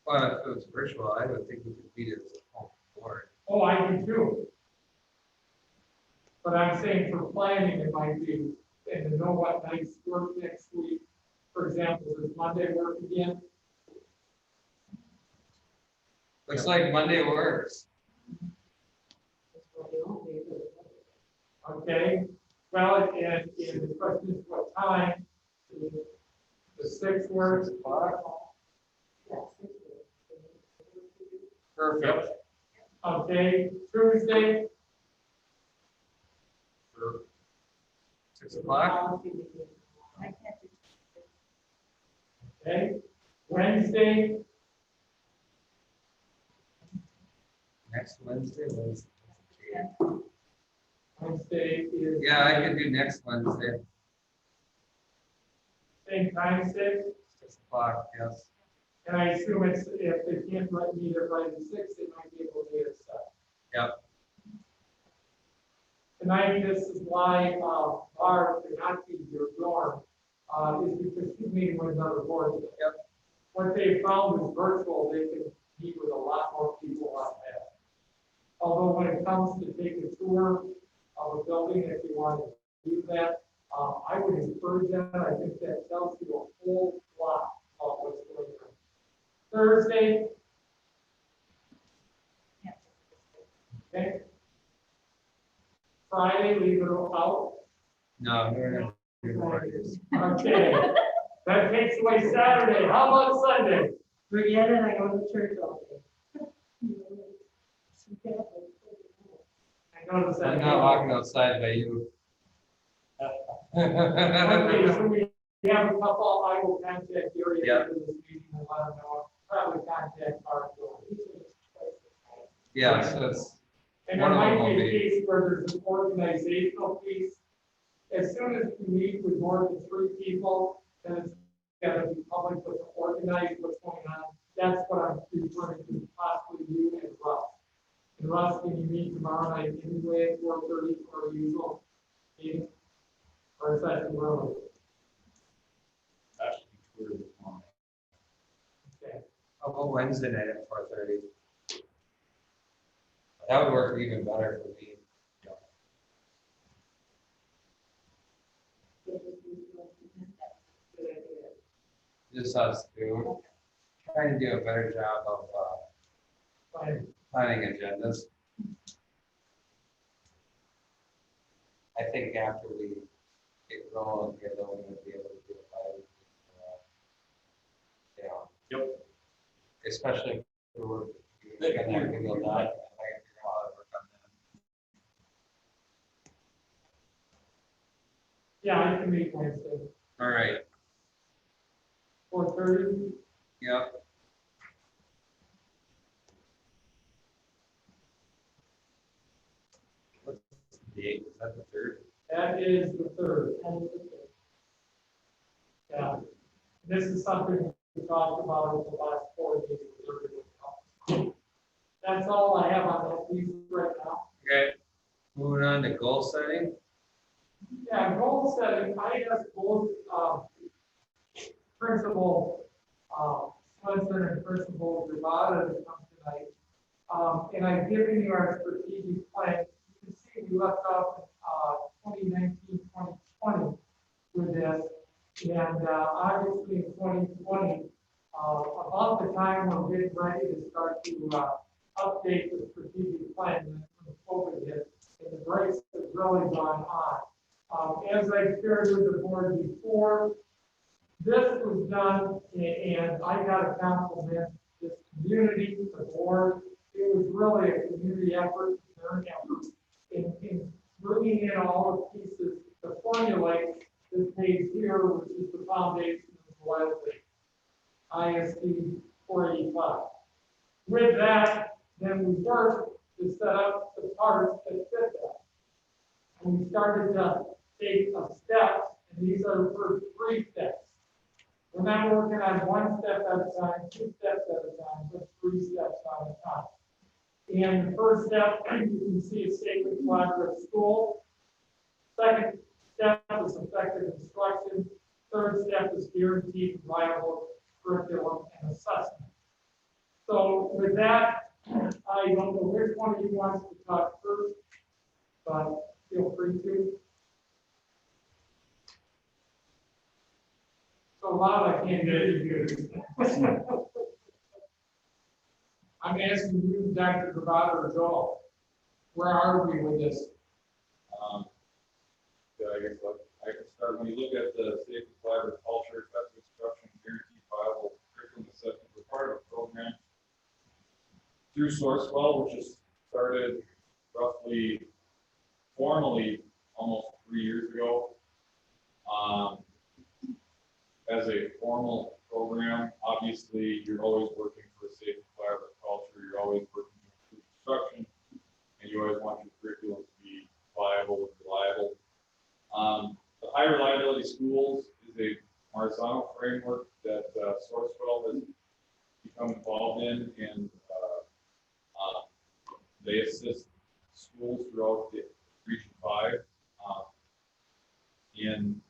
Well, if it was virtual, I would think we could beat it as a whole board. Oh, I do too. But I'm saying for planning, it might be, and to know what nights work next week. For example, does Monday work again? Looks like Monday works. Okay, well, and the question is what time? The 6th works? 6 o'clock? Perfect. Okay, Tuesday, For 6 o'clock? I can't do. okay, Wednesday, Next Wednesday? Wednesday is. Yeah, I could do next Wednesday, Same time, 6, 6 o'clock, yes. and I assume it's, if they can't meet it by the 6th, they might be able to get it set. Yep. Tonight, this is why, Barb could not be your dorm, is because she's meeting with another board. Yep. What they found was virtual, they can meet with a lot more people on that. Although when it comes to take a tour of a building, if you want to do that, I would encourage that. I think that tells you a whole lot about what's going on. Thursday, okay? Friday, leave it out. No, we're gonna do Fridays. Okay, that takes away Saturday. How about Sunday? Forget it, I go to church all day. I noticed that. I'm not walking outside by you. Okay, so we have a couple, I will contact Gary Yeah. after this meeting and let him know. Probably contact Mark. Yeah, so it's, And One there of them might will be a be- case where there's an organizational piece. As soon as we meet with more than 3 people, then it's gotta be public, but to organize what's going on. That's what I'm referring to, possibly you and Russ. And Russ, can you meet tomorrow night anyway at 4:30 for our usual meeting? Or is that too early? That should be clear this morning. Okay. how about Wednesday night at 4:30? That would work even better for me. Just us two, trying to do a better job of, Fine. planning agendas. I think after we get rolling here, then we're gonna be able to do it by, Yep. especially if we're, they're gonna have to go down, I can figure out how to work on that. Yeah, I can meet Wednesday, All right, 4:30. yep. What's the date, is that the 3rd? That is the 3rd. Yeah, this is something we talked about in the last 4 meetings. That's all I have on that piece right now. Okay, moving on to goal setting. Yeah, goal setting, I asked both, Principal, Swenson and Principal Rivada to come tonight. And I've given you our strategic plan. You can see we left off, 2019, 2020 with this. And, obviously in 2020, about the time we're getting ready to start to, update the strategic plan, when the COVID hit, and the brakes have really gone on. As I shared with the board before, this was done, and I got to compliment this community, the board. It was really a community effort, their effort, in bringing in all the pieces to formulate this page here, which is the foundation of the ISD 485. With that, then we worked to set up the parts that fit that. And we started to state of steps, and these are the first 3 steps. We're not working on 1 step at a time, 2 steps at a time, but 3 steps at a time. And the first step, you can see is safe and collaborative school. Second step is effective instruction. Third step is guaranteed reliable curriculum and assessment. So with that, I don't know which one of you wants to talk first, but feel free to. So loud, I can't hear you. I'm asking you, Dr. Gravata or Joel, where are we with this? Yeah, I guess I can start. When you look at the safe and collaborative culture, effective instruction, guaranteed viable curriculum assessment, we're part of a program through Sourcewell, which has started roughly formally almost 3 years ago. As a formal program, obviously, you're always working for a safe and collaborative culture. You're always working to improve instruction, and you always want your curriculum to be viable and reliable. The high reliability schools is a Marzano framework that Sourcewell has become involved in, and they assist schools throughout the Region 5 in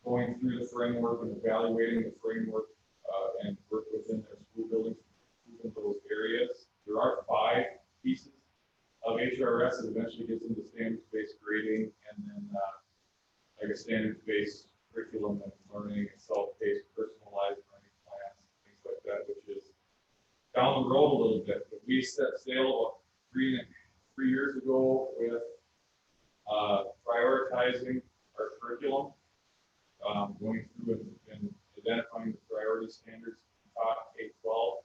going through the framework and evaluating the framework and work within their school buildings in those areas. There are 5 pieces of HRS that eventually gets into standards-based grading, and then like a standards-based curriculum and learning and self-paced personalized learning plans, things like that, which is down the road a little bit. But we set sail about 3 years ago with prioritizing our curriculum, going through and identifying the priority standards taught K-12.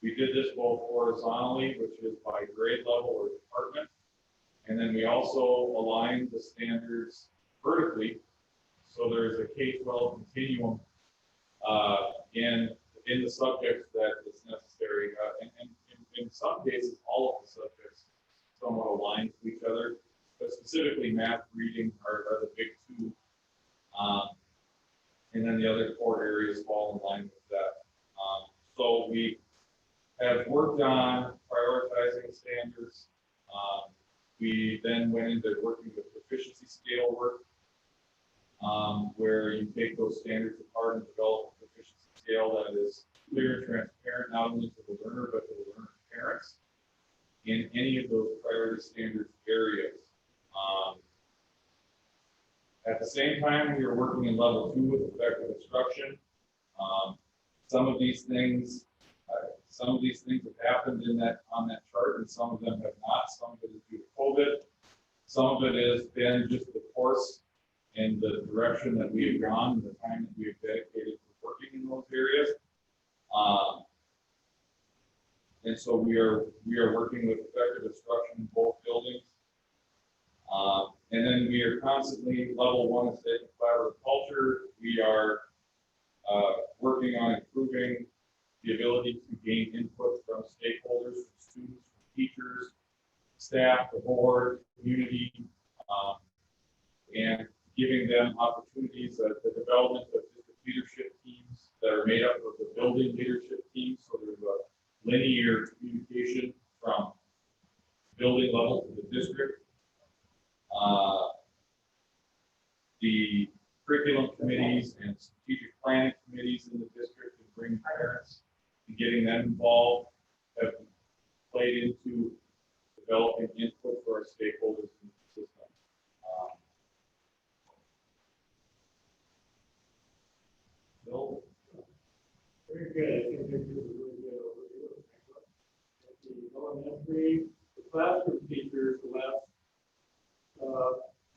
We did this both horizontally, which is by grade level or department, and then we also aligned the standards vertically. So there's a K-12 continuum in the subjects that is necessary, and in some cases, all of the subjects somewhat align to each other, but specifically math, reading are the big 2. And then the other core areas fall in line with that. So we have worked on prioritizing standards. We then went into working with proficiency scale work, where you take those standards apart and develop a proficiency scale that is clear and transparent, not only to the learner, but to the learner's parents in any of those priority standards areas. At the same time, we are working in level 2 with effective instruction. Some of these things have happened on that chart, and some of them have not. Some of it is due to COVID. Some of it has been just the course and the direction that we have gone, and the time that we have dedicated to working in those areas. And so we are working with effective instruction in both buildings. And then we are constantly, level 1 is safe and collaborative culture. We are working on improving the ability to gain input from stakeholders, from students, from teachers, staff, the board, community, and giving them opportunities at the development of district leadership teams that are made up of the building leadership teams. So there's a linear communication from building level to the district. The curriculum committees and strategic planning committees in the district and bring parents and getting them involved have played into developing input for our stakeholders in the system. Bill? Very good. I think this is a really good overview. The elementary, the classroom teachers, the last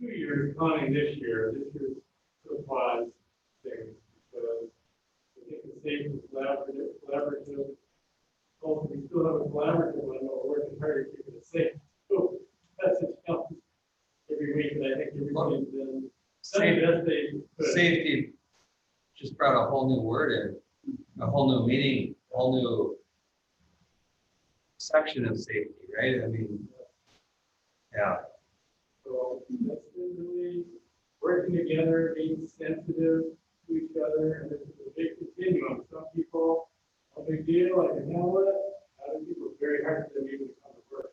2 years, counting this year applies things, because I think the safe and collaborative, oh, we still have a collaborative, I know we're working hard to keep it safe. So that's a challenge every week, and I think everybody's been. Safety just brought a whole new word in, a whole new meaning, a whole new section of safety, right? I mean, yeah. So that's been really working together, being sensitive to each other, and this is a big continuum. Some people, no big deal, I can handle it. Other people, it's very hard for them even to come to work.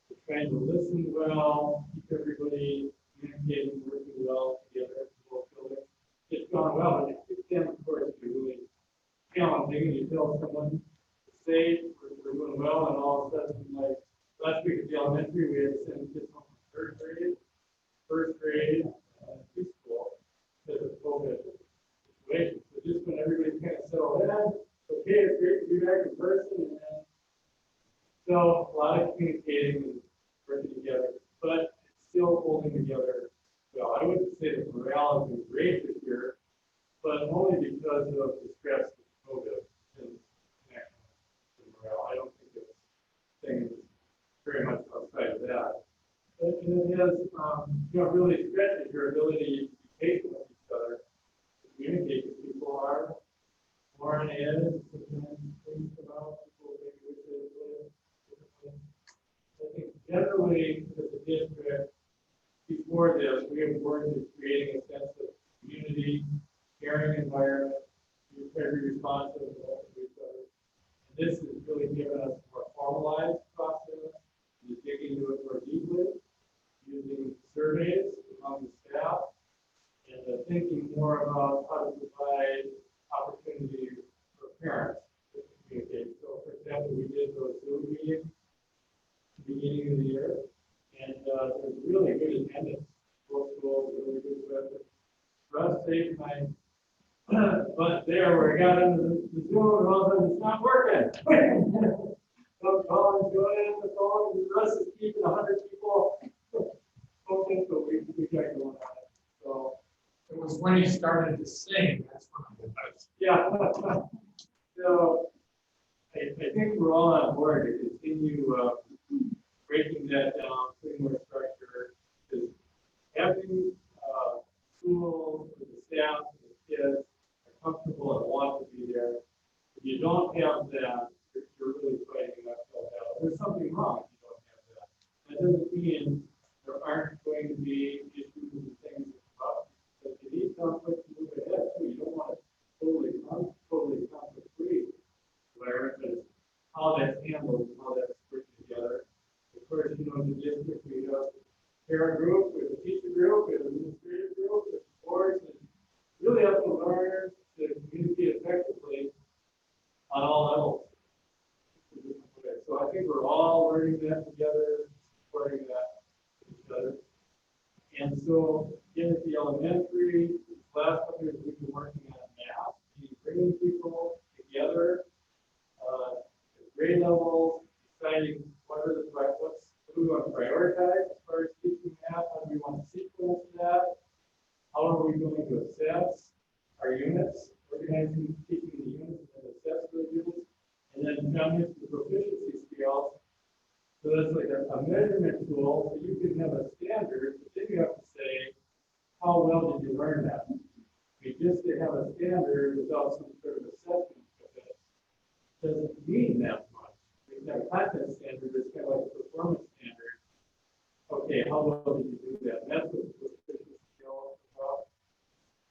We're trying to listen well, keep everybody communicating, working well together, both buildings. It's gone well, and it can, of course, be really challenging, and you tell someone to say, we're doing well, and all of a sudden, like, last week at the elementary, we had to send kids home from third grade, first grade, preschool, because of COVID situation. So just when everybody kind of settled in, okay, it's great to be back in person, and then, so a lot of communicating and working together, but it's still holding together. Well, I wouldn't say that morale has been great this year, but only because of the stress of COVID and connection to morale. I don't think it's things very much outside of that. But it has, really stretches your ability to be patient with each other, to communicate with people are more on edge, sometimes things about people maybe wish they would. I think generally, as a district, before this, we have worked at creating a sense of community, caring environment, very responsive to each other. And this has really given us a more formalized process, just digging into it more deeply, using surveys among the staff, and thinking more about how to provide opportunities for parents to communicate. So, for example, we did those Zoom meetings at the beginning of the year, and there was really good attendance. Both schools, really good weather. Russ saved my but there, where I got into the Zoom, and all of a sudden it's not working. So I'm calling, joining the phone, and Russ is keeping 100 people focused, so we got going on it. So It was when he started to sing, that's when I was. yeah. So I think we're all on board to continue breaking that down, putting more structure, because having schools, with the staff, and the kids are comfortable and want to be there. If you don't have that, you're really fighting an uphill battle. There's something wrong if you don't have that. That doesn't mean there aren't going to be issues and things that come up. But you need conflict to move ahead, so you don't want to totally conflict-free environment, but it's how that's handled and how that's working together. Of course, in the district, we have parent group, we have a teacher group, we have an administrative group, we have boards, and really have to learn to communicate effectively on all levels. So I think we're all learning that together, supporting that with each other. And so, again, at the elementary, last couple years, we've been working on math, bringing people together, at grade levels, deciding what do we want to prioritize as far as teaching math, how do we want to sequence that, how are we going to assess our units, organizing, teaching the units, and assess those units, and then come into the proficiency scale. So that's like a measurement tool, so you can have a standard, but then you have to say, how well did you learn that? Just to have a standard without some sort of assessment of it doesn't mean that much. We have a content standard that's kind of like a performance standard. Okay, how well did you do that? That's what the proficiency scale is about.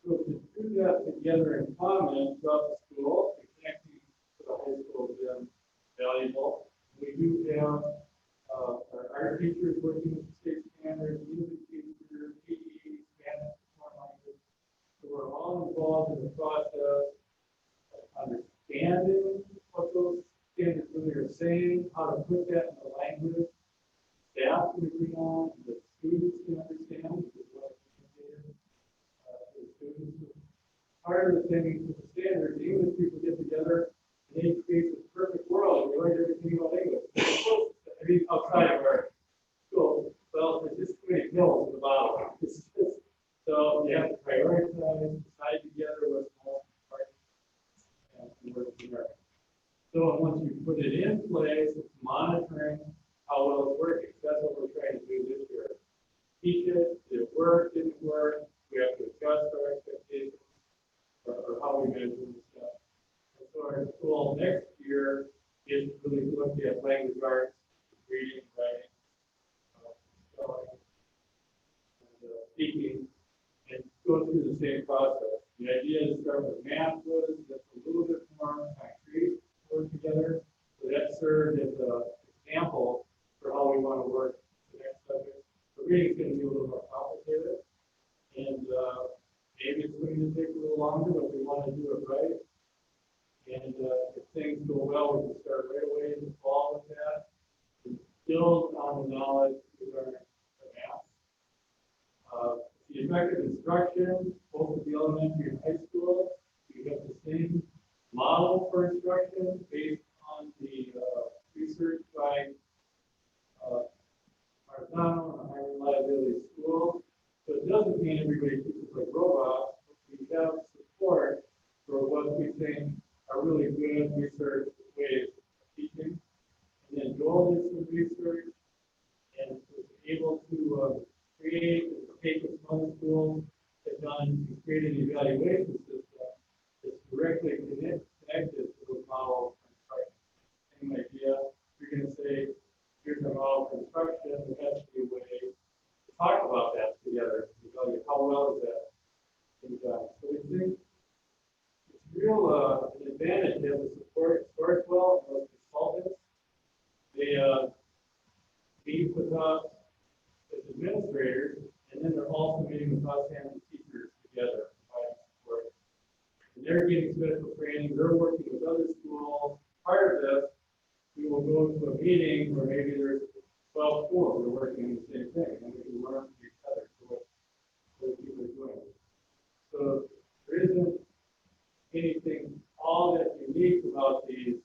So to do that together in common throughout the school, connecting to the high school has been valuable. We do have our art teachers working with the state standards, music teachers, PE, Spanish, foreign language. So we're all involved in the process of understanding what those standards really are saying, how to put that in the language. Staff can agree on, the students can understand, which is what I communicated to the students. Part of the thing with the standards, the English people get together and they create this perfect world. We learn everything about English. I mean, outside of our school, well, there's just too many pills in the bottle. It's just, so you have to prioritize, decide together what's most important, and work together. So once you put it in place, it's monitoring how well it's working. That's what we're trying to do this year. Teach it, did it work, didn't work, we have to adjust our expectations or how we measure this stuff. And so our goal next year is to really look at language arts, reading, writing, spelling, speaking, and go through the same process. The idea is to start with math, that's a little bit more concrete, work together. So that served as an example for how we want to work the next subject. The reading's going to be a little more complicated, and maybe it's going to take a little longer, but we want to do it right. And if things go well, we can start right away in the fall with that. And build on the knowledge we learned from math. The effective instruction, both at the elementary and high school, we have the same model for instruction based on the research by Marzano and the High Reliability School. So it doesn't mean everybody teaches like robots, but we have support for what we think are really good research ways of teaching. And then Joel did some research and was able to create and take what some schools have done and create an evaluation system that's directly connected to the model of construction. Same idea, you're going to say, here's a model of construction, there has to be a way to talk about that together, to tell you how well is that being done. So we think it's real an advantage to have the support Sourcewell and those consultants. They meet with us as administrators, and then they're also meeting with us and the teachers together, providing support. And they're getting special training, they're working with other schools. Prior to this, we will go to a meeting where maybe there's 12 schools that are working on the same thing, and we can learn from each other what people are doing. So there isn't anything all that unique about these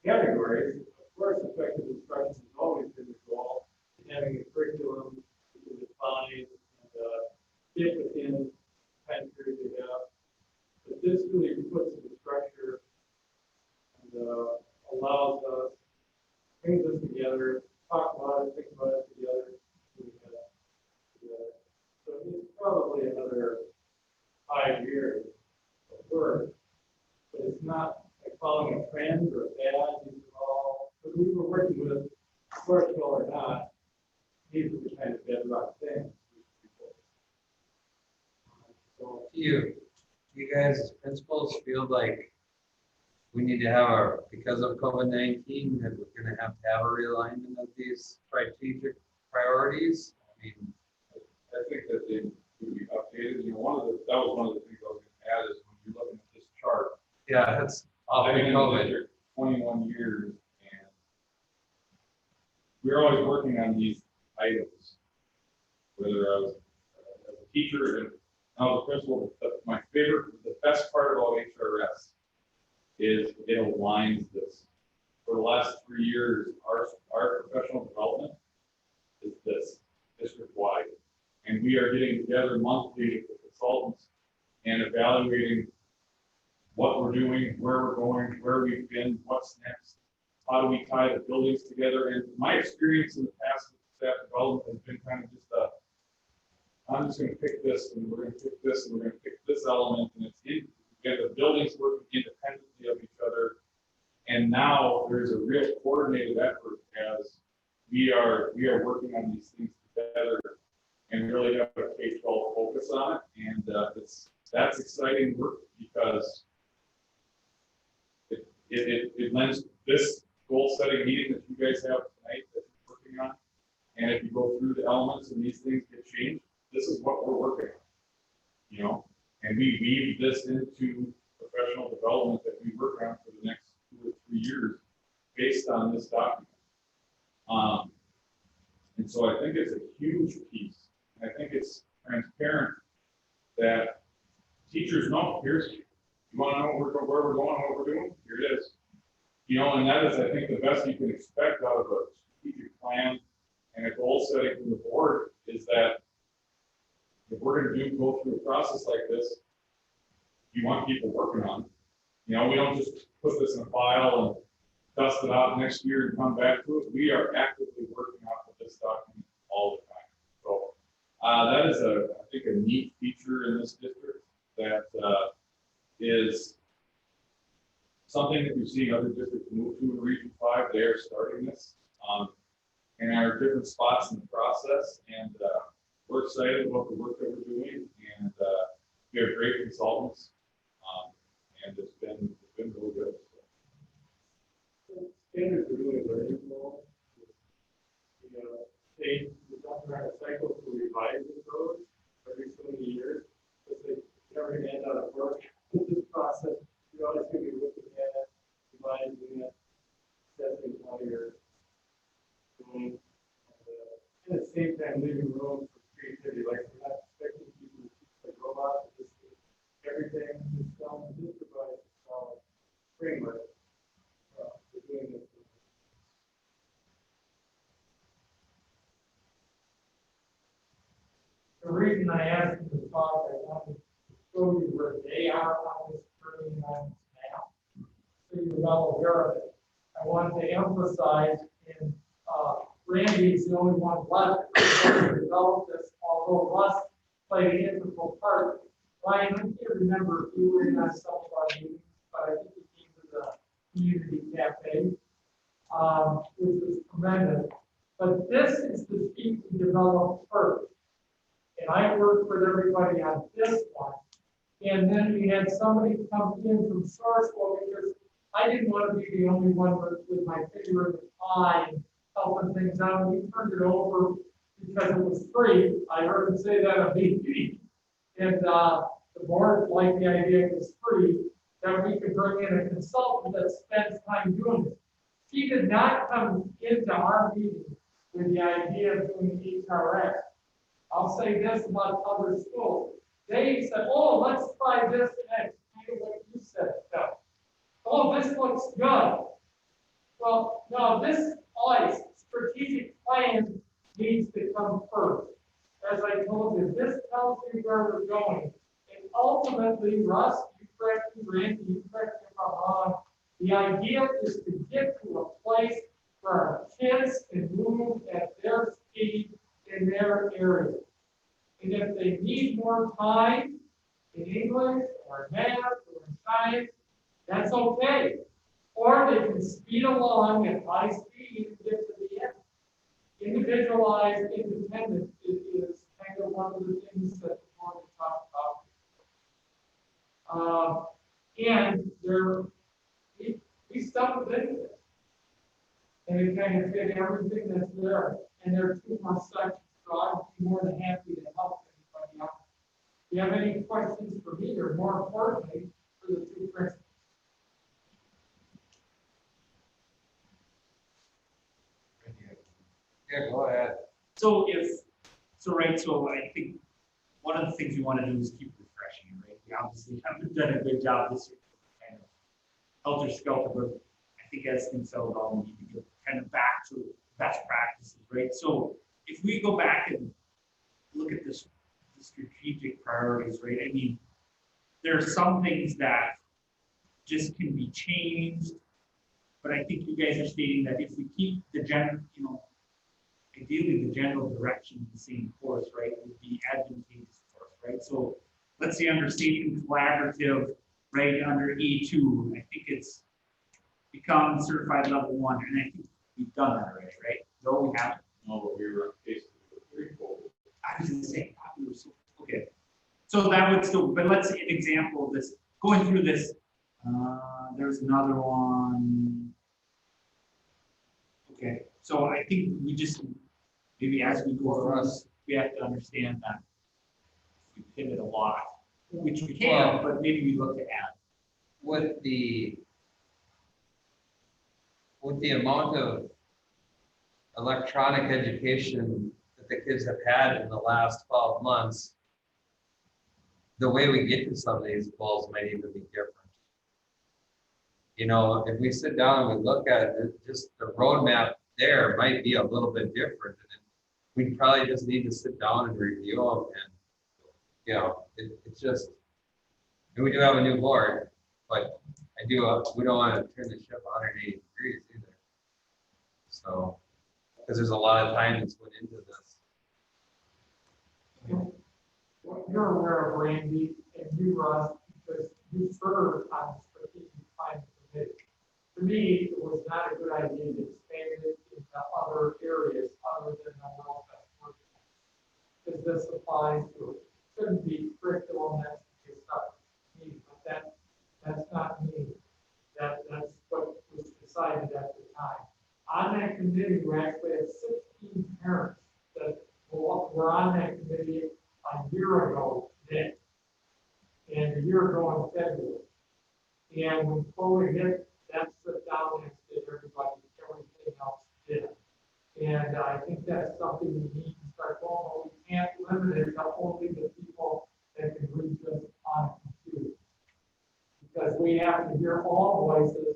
categories. Of course, effective instruction has always been the goal, having a curriculum that can define and fit within the time period they have. But this really puts the structure and allows us, brings us together, talk about it, think about it together. So it's probably another 5 years of work, but it's not like following a trend or a fad. These are all, whether we were working with Sourcewell or not, these are the kind of bedrock things. So, Do you guys as principals feel like we need to have because of COVID-19, that we're gonna have to have a realignment of these strategic priorities? I mean, I think that they would be updated, that was one of the things I was gonna add is when you're looking at this chart. yeah, that's all I've been in the COVID. district 21 years and we're always working on these items. Whether I was as a teacher and now the principal, my favorite, the best part about HRS is it aligns this. For the last 3 years, our professional development is this district-wide. And we are getting together monthly with consultants and evaluating what we're doing, where we're going, where we've been, what's next, how do we tie the buildings together. And my experience in the past with staff development has been kind of just I'm just going to pick this, and we're going to pick this, and we're going to pick this element, and the buildings working independently of each other. And now there's a real coordinated effort as we are working on these things together and really have a K-12 focus on it. And that's exciting work because it lends this goal setting meeting that you guys have tonight that you're working on. And if you go through the elements and these things get changed, this is what we're working on, and we weave this into professional development that we work on for the next 2 or 3 years based on this document. And so I think it's a huge piece. I think it's transparent that teachers know, you want to know where we're going, what we're doing, here it is. And that is, I think, the best you can expect out of a strategic plan and a goal setting from the board is that if we're going to go through a process like this, you want people working on it. We don't just put this in a file and dust it out next year and come back to it. We are actively working off of this document all the time. So that is I think a neat feature in this district that is something that we've seen other districts move to in Region 5. They are starting this and are different spots in the process, and we're excited about the work that we're doing, and we have great consultants, and it's been really good. Standards are really variable. They, don't try to cycle to revise those every so many years, because they never end out of work. This process, you're always going to be looking at it, revising it, assessing how you're doing. And at the same time, leaving room for creativity, like we're not expecting people to teach like robots, just everything is done, this provides a solid framework for doing this. The reason I asked you to talk, I wanted to show you where they are on this journey on this map, so you're well aware of it. I wanted to emphasize, and Randy's the only one left to develop this, although Russ played an integral part. Ryan, I can't remember if you were in on some of our meetings, but I think you came to the community cafe, which was tremendous. But this is the sheet we developed first. And I worked with everybody on this one. And then we had somebody come in from Sourcewell because I didn't want to be the only one with my finger in the pie helping things out. We turned it over because it was free. I heard him say that on meeting. And the board liked the idea it was free, that we could bring in a consultant that spends time doing it. She did not come into our meeting with the idea of doing HRX. I'll say this about other schools. They said, oh, let's try this next. Kind of what you said, Phil. Oh, this looks good. Well, no, this always strategic plan needs to come first. As I told you, this tells you where we're going. And ultimately, Russ, you correct me, Randy, you correct me if I'm wrong. The idea is to get to a place where our kids can move at their speed in their area. And if they need more time in English or math or in science, that's okay. Or they can speed along at high speed and get to the end. Individualized independence is kind of one of the things that we want to talk about. And we stuck with it. And it kind of fit everything that's there. And there are two more sections, so I'd be more than happy to help anybody out. Do you have any questions for me, or more importantly, for the two principals? Yeah, go ahead. So I think one of the things we want to do is keep refreshing, right? We obviously haven't done a good job this year, kind of helter-skelter, but I think as things settle down, we need to get kind of back to best practices, right? So if we go back and look at this, the strategic priorities, right? I mean, there are some things that just can be changed, but I think you guys are stating that if we keep the general, ideally the general direction of the same course, right, would be advantageous for us, right? So let's say under safe and collaborative, right, under E2, I think it's become certified level 1, and I think we've done that already, right? No, we haven't. No, but we were on pace to do it threefold. I was gonna say, we were so, okay. So that would still, but let's say an example of this, going through this, there's another one. Okay, so I think we just, maybe as we go through this, we have to understand that we pivot a lot, which we can, but maybe we look to add. With the amount of electronic education that the kids have had in the last 12 months, the way we get to some of these goals might even be different. If we sit down and we look at it, just the roadmap there might be a little bit different. And we probably just need to sit down and review them. And, it's just, and we do have a new board, but we don't want to turn the ship 180 degrees either. So, because there's a lot of time that's went into this. Well, you're aware of Randy and you, Russ, because you served on the strategic planning committee. To me, it was not a good idea to expand it into other areas other than the welfare. Because the applies to it. Shouldn't be curriculum, that's just stuff, me, but that's not me. That's what was decided at the time. On that committee, we actually had 16 parents that were on that committee a year ago then. And a year ago in February. And when COVID hit, that sit down and did everybody, everything else did. And I think that's something we need to start going, but we can't limit it to only the people that can reach us on a computer. Because we have to hear all voices,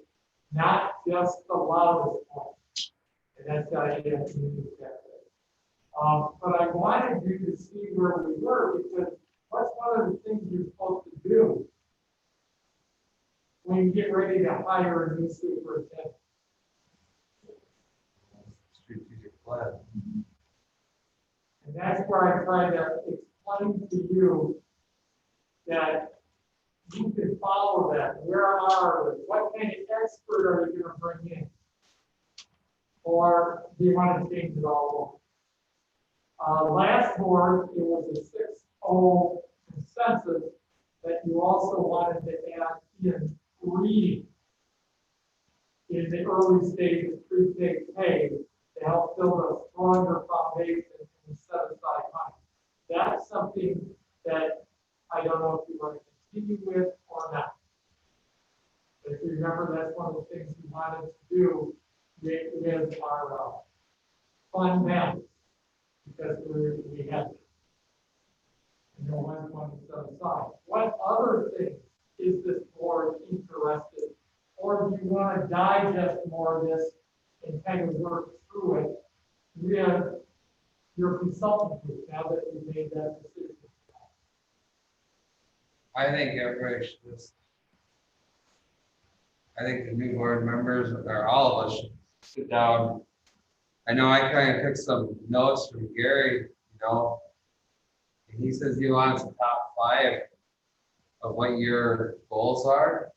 not just the loudest voice. And that's the idea of community cafe. But I wanted you to see where we were, because what's one of the things you're supposed to do when you get ready to hire a new superintendent? Strategic plan. And that's where I try to explain to you that you can follow that. Where are, what kind of expert are you going to bring in? Or do you want to change it all over? Last board, it was a 6-0 consensus that you also wanted to add in reading in the early stages, pre-K to help build a stronger foundation and set aside money. That's something that I don't know if you want to continue with or not. But if you remember, that's one of the things we wanted to do with our fund balance, because we had it. And no one wanted to set aside. What other things is this board interested in? Or do you want to digest more of this and kind of work through it with your consultant group now that you've made that decision? I think everybody should just, I think the new board members, or all of us, should sit down. I know I kind of took some notes from Gary, you know, and he says he wants a top 5 of what your goals are.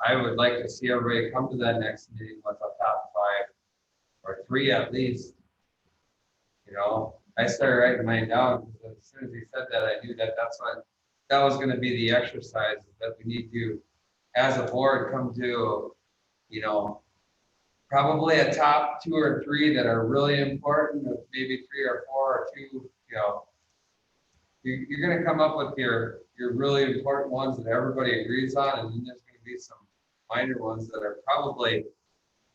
I would like to see everybody come to that next meeting with a top 5 or 3 at least. You know, I started writing mine down because as soon as he said that, I knew that that was going to be the exercise that we need to, as a board, come to, you know, probably a top 2 or 3 that are really important, maybe 3 or 4 or 2, you know. You're going to come up with your really important ones that everybody agrees on, and then there's going to be some minor ones that are probably,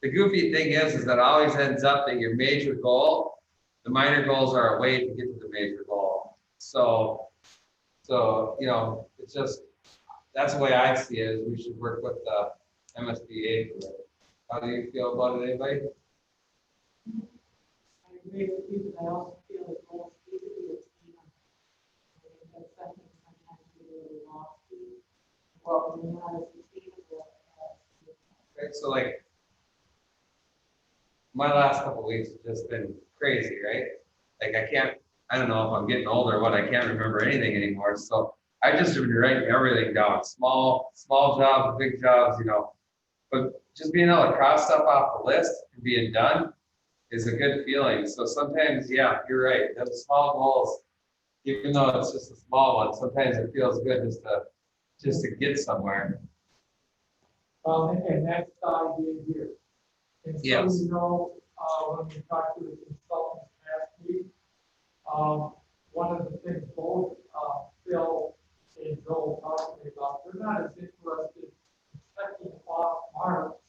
the goofy thing is that it always ends up that your major goal, the minor goals are a way to get to the major goal. So you know, it's just, that's the way I see it, is we should work with the MSBA for it. How do you feel about it, anybody? I agree with you, but I also feel that goals need to be a team. I think that's something sometimes we really lost to. Well, we're not as achievable as. Right, so like, my last couple of weeks have just been crazy, right? Like I don't know if I'm getting older or what, I can't remember anything anymore. So I just been writing everything down, small jobs, big jobs, you know. But just being able to cross stuff off the list and being done is a good feeling. So sometimes, yeah, you're right. Those small goals, even though it's just a small one, sometimes it feels good just to get somewhere. And that's the idea here. And so, Yes. you know, when we talked to the consultants last week, one of the things both Phil and Joel talked to me about, they're not as interested in checking off marks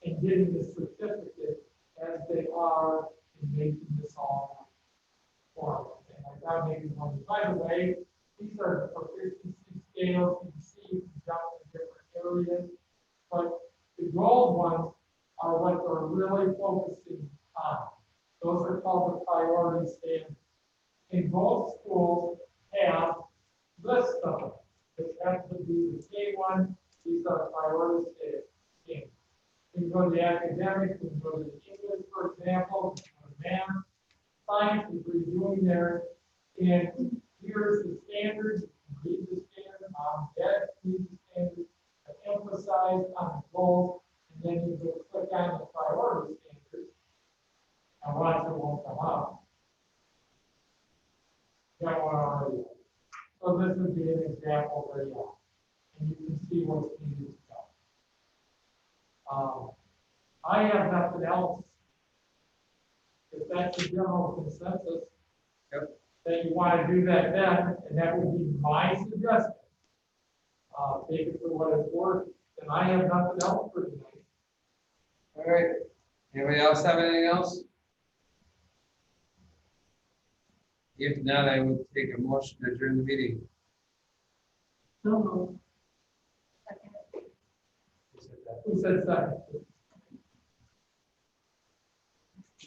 and getting the certificate as they are in making this all form. And I thought maybe one, by the way, these are the proficiency scales. You can see you can jump in different areas, but the gold ones are what they're really focusing on. Those are called the priority standards. And both schools have lists of them. Which have to be the K1, these are priority standards. You can go to the academics, you can go to the English, for example, you can go to math, science, if we're doing there. And here's the standards, read the standard, read the standard, emphasize on the goals, and then you go click on the priority standards, and watch it won't come up. That one already. So this would be an example where, yeah, and you can see what's needed to go. I have nothing else. If that's the general consensus. Yep. Then you want to do that then, and that would be my suggestion. Take it for what it's worth, and I have nothing else for tonight. All right, anybody else have anything else? If not, I would take a motion to adjourn the meeting. So, Who said second?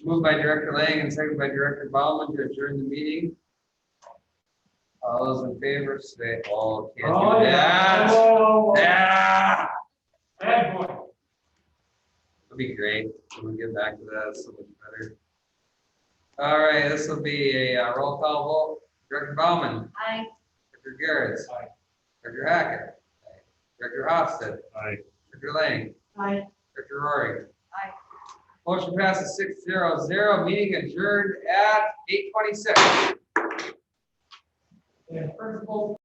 Moved by Director Lang and seconded by Director Bauman to adjourn the meeting. All those in favor say, oh, can't Oh, do yeah. that. Oh, Yeah, bad boy. it'll be great. We'll get back to that so much better. All right, this will be a roll call vote. Director Bauman, I Director Garrett, Aye. Director Hackett, Director Hofstad, Aye. Director Lang, I Director Rory. Aye. Motion passes 6-0. Meeting adjourned at 8:26. And principal